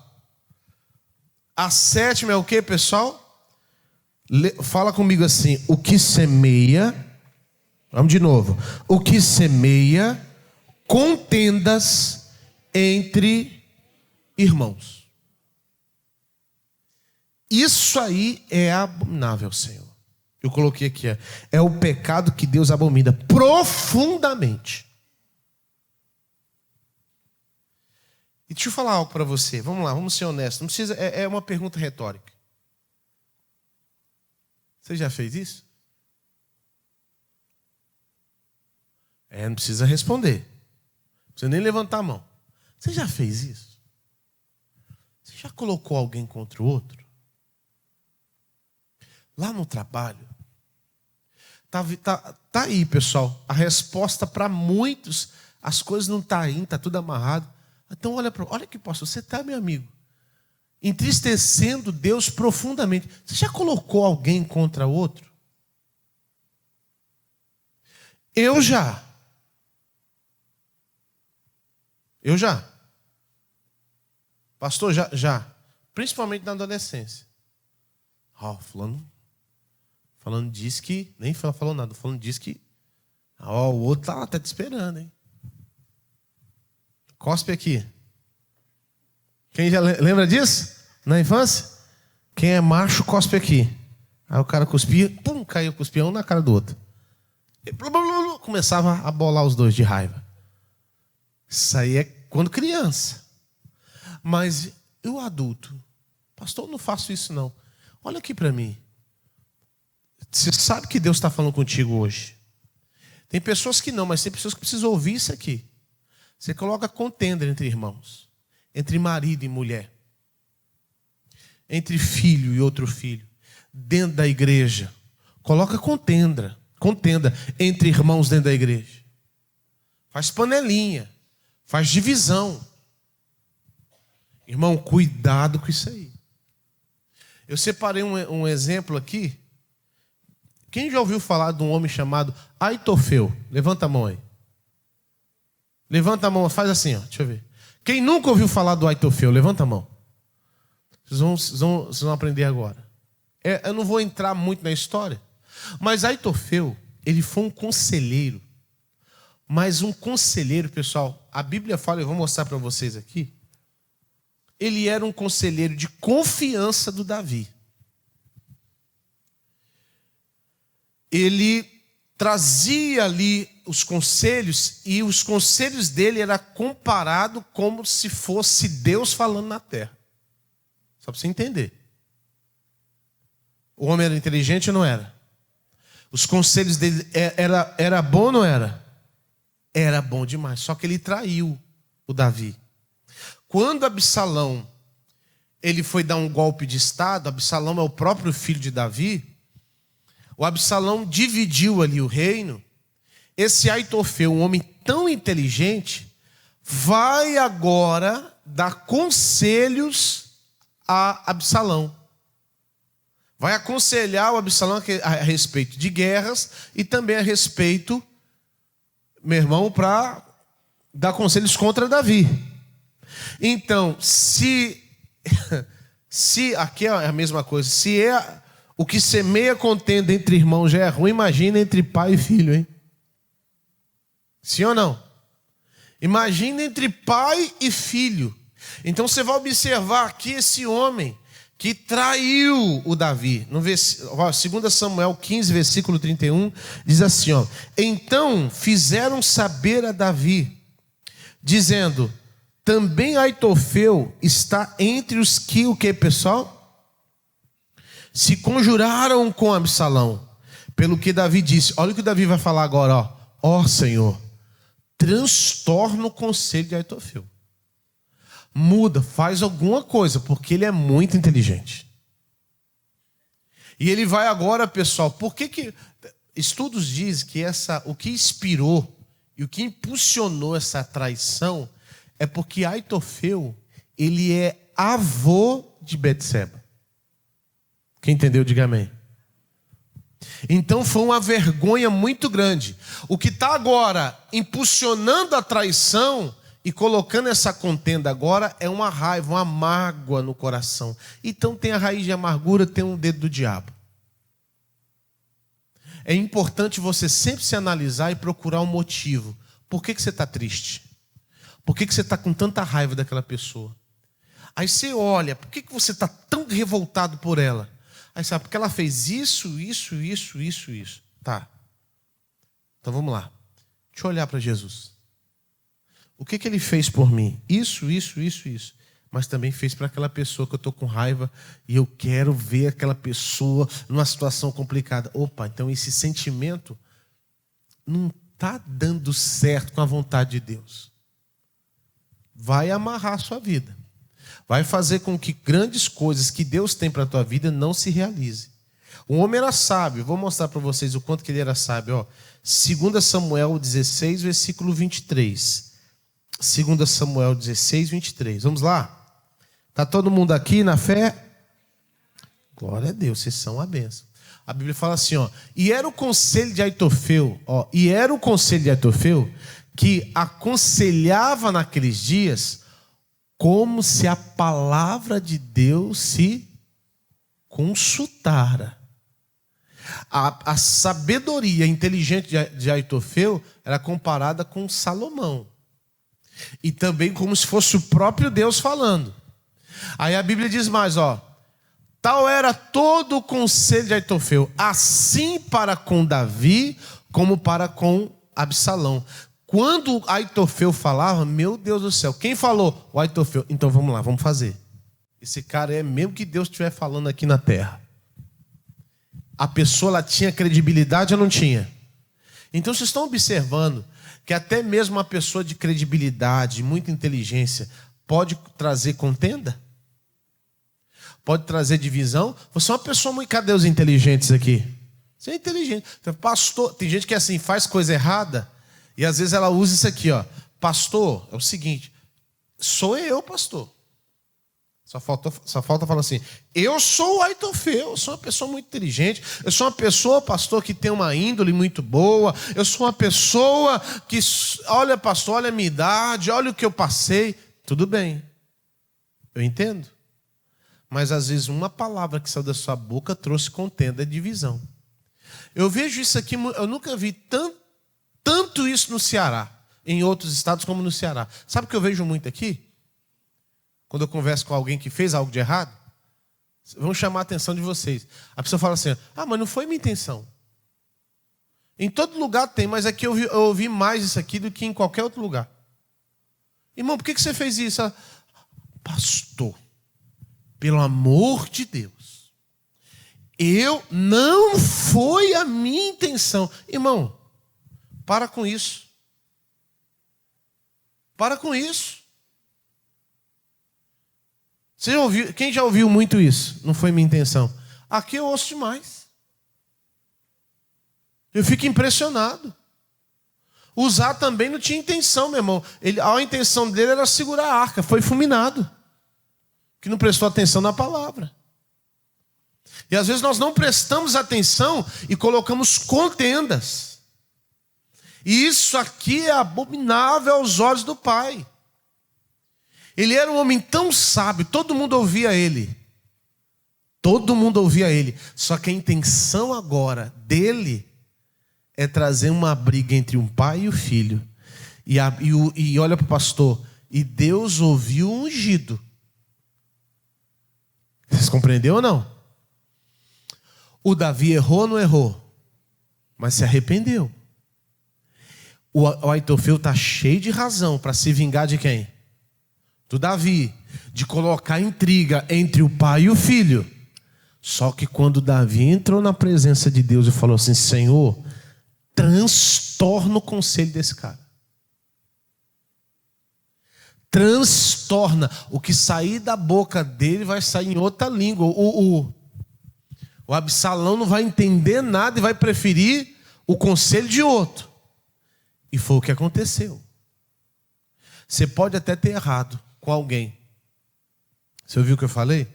A sétima é o que, pessoal? Fala comigo assim, o que semeia, vamos de novo, o que semeia contendas entre irmãos. Isso aí é abominável, Senhor. Eu coloquei aqui, é o pecado que Deus abomina profundamente. E deixa eu falar algo para você. Vamos lá, vamos ser honestos. Não precisa, é uma pergunta retórica. Você já fez isso? Não precisa responder. Não precisa nem levantar a mão. Você já fez isso? Você já colocou alguém contra o outro? Lá no trabalho, tá aí, pessoal. A resposta para muitos, as coisas não estão aí, está tudo amarrado. Então olha aqui, pastor, você está, meu amigo, entristecendo Deus profundamente. Você já colocou alguém contra o outro? Eu já. Pastor, já. Principalmente na adolescência. Falando disso que... Nem falou nada. Falando disso que... o outro tá lá, tá te esperando, hein? Cospe aqui. Quem já lembra disso? Na infância? Quem é macho, cospe aqui. Aí o cara cuspia, pum, caiu, cuspia um na cara do outro. E começava a bolar os dois de raiva. Isso aí é quando criança. Mas eu adulto, pastor, eu não faço isso não. Olha aqui para mim. Você sabe que Deus está falando contigo hoje. Tem pessoas que não, mas tem pessoas que precisam ouvir isso aqui. Você coloca contenda entre irmãos, entre marido e mulher, entre filho e outro filho, dentro da igreja. Coloca contenda entre irmãos dentro da igreja. Faz panelinha, faz divisão. Irmão, cuidado com isso aí. Eu separei um exemplo aqui. Quem já ouviu falar de um homem chamado Aitofel? Levanta a mão aí. Levanta a mão, faz assim, ó, deixa eu ver. Quem nunca ouviu falar do Aitofel? Levanta a mão. Vocês vão aprender agora. Eu não vou entrar muito na história, mas Aitofel, ele foi um conselheiro. Mas um conselheiro, pessoal, a Bíblia fala, eu vou mostrar para vocês aqui. Ele era um conselheiro de confiança do Davi. ele trazia ali os conselhos, e os conselhos dele era comparado como se fosse Deus falando na terra. Só para você entender. O homem era inteligente ou não era? Os conselhos dele era bom ou não era? Era bom demais. Só que ele traiu o Davi. Quando Absalão ele foi dar um golpe de estado, Absalão é o próprio filho de Davi. O Absalão dividiu ali o reino. Esse Aitofel, um homem tão inteligente, vai agora dar conselhos a Absalão. Vai aconselhar o Absalão a respeito de guerras e também a respeito, meu irmão, para dar conselhos contra Davi. Então, se aqui é a mesma coisa, se o que semeia contenda entre irmãos já é ruim, imagina entre pai e filho, hein? Sim ou não? Imagina entre pai e filho. Então você vai observar aqui esse homem que traiu o Davi. No 2 Samuel 15, versículo 31, diz assim, ó: então fizeram saber a Davi, dizendo: também Aitofel está entre os que, o que, pessoal? Se conjuraram com Absalão. Pelo que Davi disse. Olha o que Davi vai falar agora, ó. Ó Senhor, transtorna o conselho de Aitofel. Muda, faz alguma coisa, porque ele é muito inteligente. E ele vai agora, pessoal, por que estudos dizem que o que inspirou e o que impulsionou essa traição é porque Aitofel, ele é avô de Betseba. Quem entendeu, diga amém. Então foi uma vergonha muito grande. O que está agora impulsionando a traição e colocando essa contenda agora é uma raiva, uma mágoa no coração. Então tem a raiz de amargura, tem um dedo do diabo. É importante você sempre se analisar e procurar um motivo. Por que você está triste? Por que você está com tanta raiva daquela pessoa? Aí você olha, por que você está tão revoltado por ela? Aí sabe, porque ela fez isso. Tá. Então vamos lá. Deixa eu olhar para Jesus. O que ele fez por mim? Isso. Mas também fez para aquela pessoa que eu estou com raiva e eu quero ver aquela pessoa numa situação complicada. Opa, então esse sentimento não está dando certo com a vontade de Deus. Vai amarrar a sua vida. Vai fazer com que grandes coisas que Deus tem para a tua vida não se realizem. O homem era sábio. Vou mostrar para vocês o quanto que ele era sábio. Ó. 2 Samuel 16, versículo 23. 2 Samuel 16, 23. Vamos lá? Está todo mundo aqui na fé? Glória a Deus, vocês são a bênção. A Bíblia fala assim, ó. E era o conselho de Aitofel, que aconselhava naqueles dias como se a palavra de Deus se consultara. A sabedoria inteligente de Aitofel era comparada com Salomão. E também como se fosse o próprio Deus falando. Aí a Bíblia diz mais, ó. Tal era todo o conselho de Aitofel, assim para com Davi, como para com Absalão. Quando Aitofel falava, meu Deus do céu, quem falou? O Aitofel. Então vamos lá, vamos fazer. Esse cara é mesmo que Deus estiver falando aqui na terra. A pessoa, ela tinha credibilidade ou não tinha? Então vocês estão observando que até mesmo uma pessoa de credibilidade, muita inteligência, pode trazer contenda? Pode trazer divisão? Você é uma pessoa muito... Cadê os inteligentes aqui? Você é inteligente. Pastor, tem gente que assim, faz coisa errada e às vezes ela usa isso aqui, ó. Pastor, é o seguinte, sou eu, pastor. Só falta falar assim, eu sou o Aitofel, eu sou uma pessoa muito inteligente, eu sou uma pessoa, pastor, que tem uma índole muito boa, eu sou uma pessoa que, olha, pastor, olha a minha idade, olha o que eu passei. Tudo bem, eu entendo. Mas às vezes uma palavra que saiu da sua boca trouxe contenda e divisão. Eu vejo isso aqui, eu nunca vi tanto isso no Ceará, em outros estados como no Ceará. Sabe o que eu vejo muito aqui? Quando eu converso com alguém que fez algo de errado, vão chamar a atenção de vocês. A pessoa fala assim, mas não foi minha intenção. Em todo lugar tem, mas aqui eu ouvi mais isso aqui do que em qualquer outro lugar. Irmão, por que você fez isso? Pastor, pelo amor de Deus, não foi a minha intenção. Irmão, para com isso. Para com isso. Você já ouviu, quem já ouviu muito isso? Não foi minha intenção. Aqui eu ouço demais. Eu fico impressionado. Usar também não tinha intenção, meu irmão. A intenção dele era segurar a arca. Foi fulminado. Que não prestou atenção na palavra. E às vezes nós não prestamos atenção e colocamos contendas. E isso aqui é abominável aos olhos do Pai. Ele era um homem tão sábio, todo mundo ouvia ele. Todo mundo ouvia ele. Só que a intenção agora dele é trazer uma briga entre um pai e o filho. E olha para o pastor. E Deus ouviu o ungido. Vocês compreenderam ou não? O Davi errou ou não errou? Mas se arrependeu. O Aitofel está cheio de razão para se vingar de quem? Do Davi. De colocar intriga entre o pai e o filho. Só que quando Davi entrou na presença de Deus e falou assim: Senhor, transtorna o conselho desse cara. Transtorna. O que sair da boca dele vai sair em outra língua. O Absalão não vai entender nada e vai preferir o conselho de outro. E foi o que aconteceu. Você pode até ter errado com alguém. Você ouviu o que eu falei?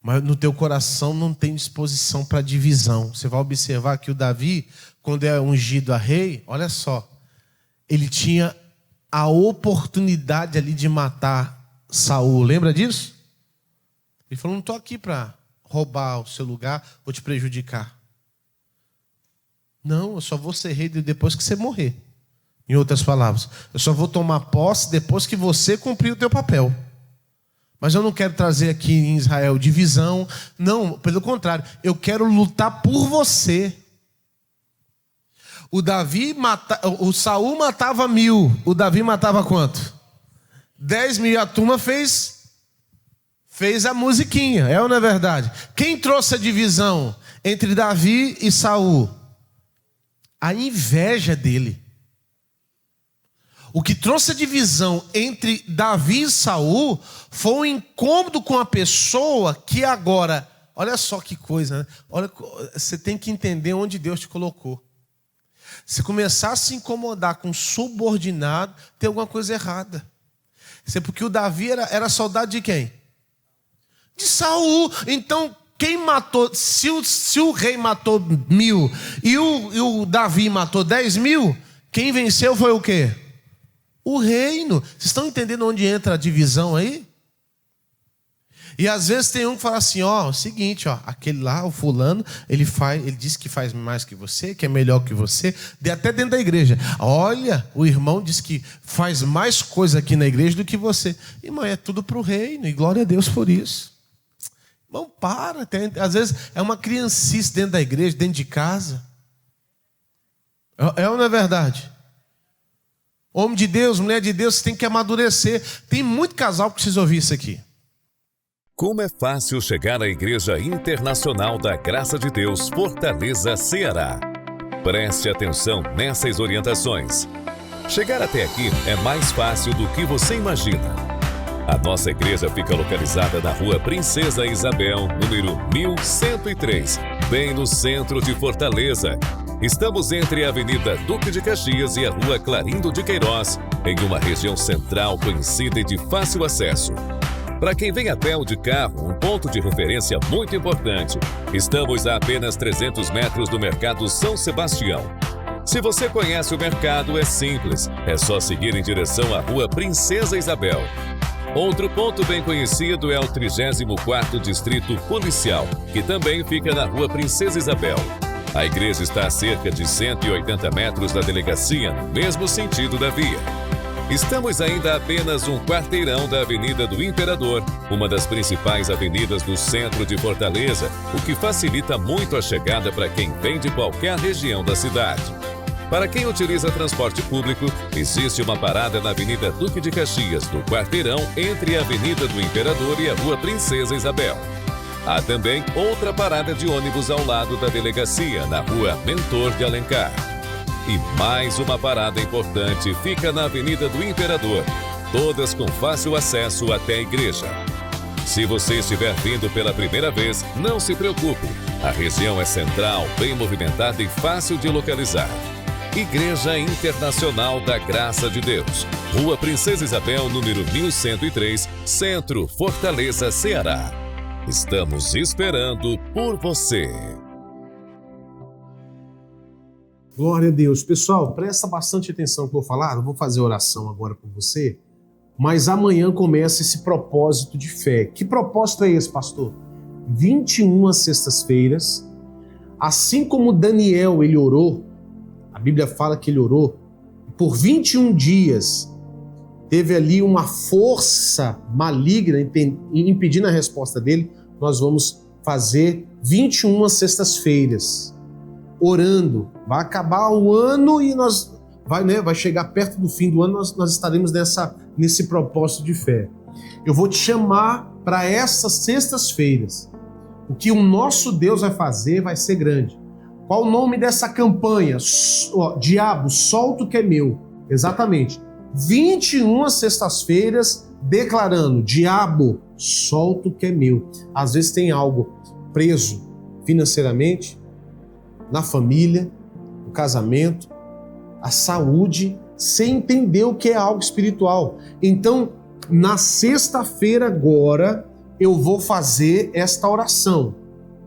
Mas no teu coração não tem disposição para divisão. Você vai observar que o Davi, quando é ungido a rei, olha só, ele tinha a oportunidade ali de matar Saul. Lembra disso? Ele falou: não estou aqui para roubar o seu lugar ou te prejudicar. Não, eu só vou ser rei depois que você morrer. Em outras palavras, eu só vou tomar posse depois que você cumprir o teu papel. Mas eu não quero trazer aqui em Israel divisão. Não, pelo contrário, eu quero lutar por você. O Saul matava 1000, o Davi matava quanto? 10.000. A turma fez a musiquinha, é ou não é verdade? Quem trouxe a divisão entre Davi e Saul? A inveja dele. O que trouxe a divisão entre Davi e Saul foi um incômodo com a pessoa que agora, olha só que coisa, né? Olha, você tem que entender onde Deus te colocou. Se começar a se incomodar com subordinado, tem alguma coisa errada. Isso é porque o Davi era soldado de quem? De Saul. Então, quem matou, se o rei matou 1000 e o Davi matou 10.000, quem venceu foi o quê? O reino. Vocês estão entendendo onde entra a divisão aí? E às vezes tem um que fala assim: ó, é o seguinte, ó, aquele lá, o fulano, ele diz que faz mais que você, que é melhor que você, até dentro da igreja. Olha, o irmão diz que faz mais coisa aqui na igreja do que você. Irmão, é tudo para o reino, e glória a Deus por isso. Irmão, para. Às vezes é uma criancice dentro da igreja, dentro de casa. É ou não é verdade? Homem de Deus, mulher de Deus, você tem que amadurecer. Tem muito casal que precisa ouvir isso aqui. Como é fácil chegar à Igreja Internacional da Graça de Deus, Fortaleza, Ceará. Preste atenção nessas orientações. Chegar até aqui é mais fácil do que você imagina. A nossa igreja fica localizada na Rua Princesa Isabel, número 1103, bem no centro de Fortaleza. Estamos entre a Avenida Duque de Caxias e a Rua Clarindo de Queiroz, em uma região central conhecida e de fácil acesso. Para quem vem a pé ou de carro, um ponto de referência muito importante. Estamos a apenas 300 metros do Mercado São Sebastião. Se você conhece o mercado, é simples. É só seguir em direção à Rua Princesa Isabel. Outro ponto bem conhecido é o 34º Distrito Policial, que também fica na Rua Princesa Isabel. A igreja está a cerca de 180 metros da delegacia, no mesmo sentido da via. Estamos ainda a apenas um quarteirão da Avenida do Imperador, uma das principais avenidas do centro de Fortaleza, o que facilita muito a chegada para quem vem de qualquer região da cidade. Para quem utiliza transporte público, existe uma parada na Avenida Duque de Caxias, no quarteirão entre a Avenida do Imperador e a Rua Princesa Isabel. Há também outra parada de ônibus ao lado da delegacia, na Rua Mentor de Alencar. E mais uma parada importante fica na Avenida do Imperador, todas com fácil acesso até a igreja. Se você estiver vindo pela primeira vez, não se preocupe. A região é central, bem movimentada e fácil de localizar. Igreja Internacional da Graça de Deus, Rua Princesa Isabel, número 1103, Centro, Fortaleza, Ceará. Estamos esperando por você. Glória a Deus. Pessoal, presta bastante atenção no que eu vou falar. Eu vou fazer oração agora com você, mas amanhã começa esse propósito de fé. Que propósito é esse, pastor? 21 sextas-feiras, assim como Daniel, ele orou, a Bíblia fala que ele orou, por 21 dias, teve ali uma força maligna impedindo a resposta dele. Nós vamos fazer 21 sextas-feiras, orando. Vai acabar o ano e vai chegar perto do fim do ano, nós estaremos nesse propósito de fé. Eu vou te chamar para essas sextas-feiras. O que o nosso Deus vai fazer vai ser grande. Qual o nome dessa campanha? Diabo, solta o que é meu. Exatamente. 21 sextas-feiras declarando: diabo, solta o que é meu. Às vezes tem algo preso financeiramente, na família, no casamento, a saúde, sem entender o que é algo espiritual. Então, na sexta-feira agora, eu vou fazer esta oração.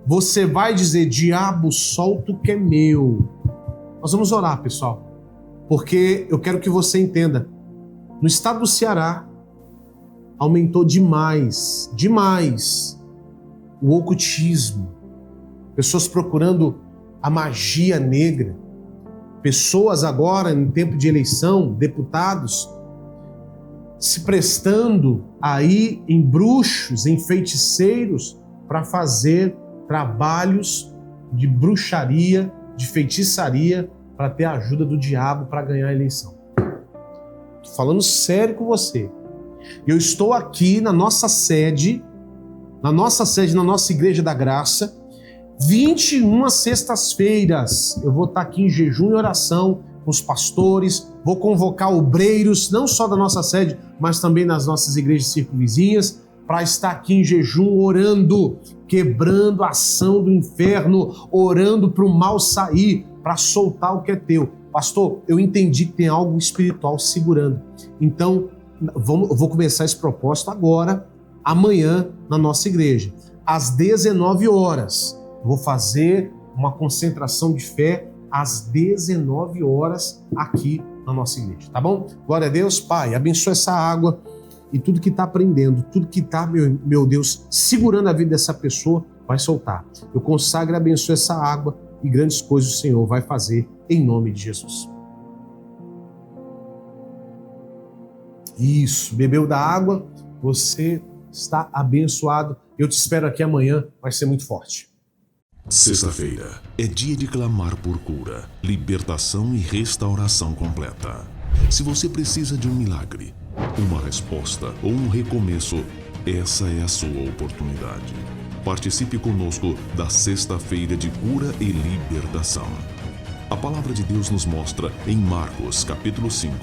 Você vai dizer: diabo, solta o que é meu. Nós vamos orar, pessoal, porque eu quero que você entenda. No estado do Ceará, aumentou demais o ocultismo. Pessoas procurando a magia negra. Pessoas agora, em tempo de eleição, deputados, se prestando aí em bruxos, em feiticeiros, para fazer trabalhos de bruxaria, de feitiçaria, para ter a ajuda do diabo para ganhar a eleição. Estou falando sério com você. Eu estou aqui na nossa sede, na nossa Igreja da Graça, 21 sextas-feiras. Eu vou estar aqui em jejum e oração com os pastores, vou convocar obreiros, não só da nossa sede, mas também nas nossas igrejas circunvizinhas, para estar aqui em jejum orando, quebrando a ação do inferno, orando para o mal sair, para soltar o que é teu. Pastor, eu entendi que tem algo espiritual segurando. Então, eu vou começar esse propósito agora, amanhã, na nossa igreja, às 19 horas. Eu vou fazer uma concentração de fé às 19 horas aqui na nossa igreja, tá bom? Glória a Deus. Pai, abençoa essa água e tudo que está prendendo, tudo que está, meu Deus, segurando a vida dessa pessoa, vai soltar. Eu consagro e abençoe essa água e grandes coisas o Senhor vai fazer em nome de Jesus. Isso, bebeu da água, você está abençoado. Eu te espero aqui amanhã, vai ser muito forte. Sexta-feira é dia de clamar por cura, libertação e restauração completa. Se você precisa de um milagre, uma resposta ou um recomeço, essa é a sua oportunidade. Participe conosco da Sexta-feira de Cura e Libertação. A palavra de Deus nos mostra em Marcos, capítulo 5,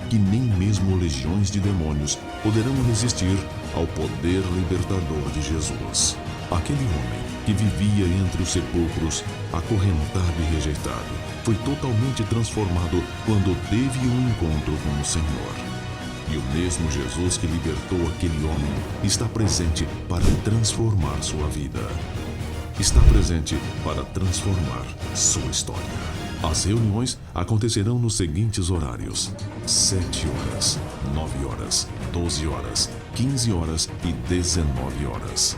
que nem mesmo legiões de demônios poderão resistir ao poder libertador de Jesus. Aquele homem que vivia entre os sepulcros, acorrentado e rejeitado, foi totalmente transformado quando teve um encontro com o Senhor. E o mesmo Jesus que libertou aquele homem está presente para transformar sua vida. Está presente para transformar sua história. As reuniões acontecerão nos seguintes horários: 7 horas, 9 horas, 12 horas, 15 horas e 19 horas.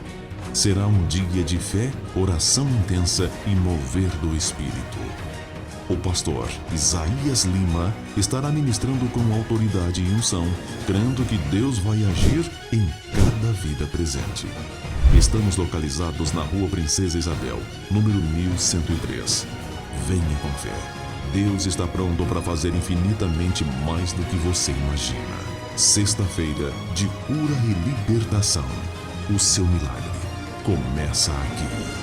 Será um dia de fé, oração intensa e mover do Espírito. O pastor Isaías Lima estará ministrando com autoridade e unção, crendo que Deus vai agir em cada vida presente. Estamos localizados na Rua Princesa Isabel, número 1103. Venha com fé. Deus está pronto para fazer infinitamente mais do que você imagina. Sexta-feira de cura e libertação. O seu milagre começa aqui.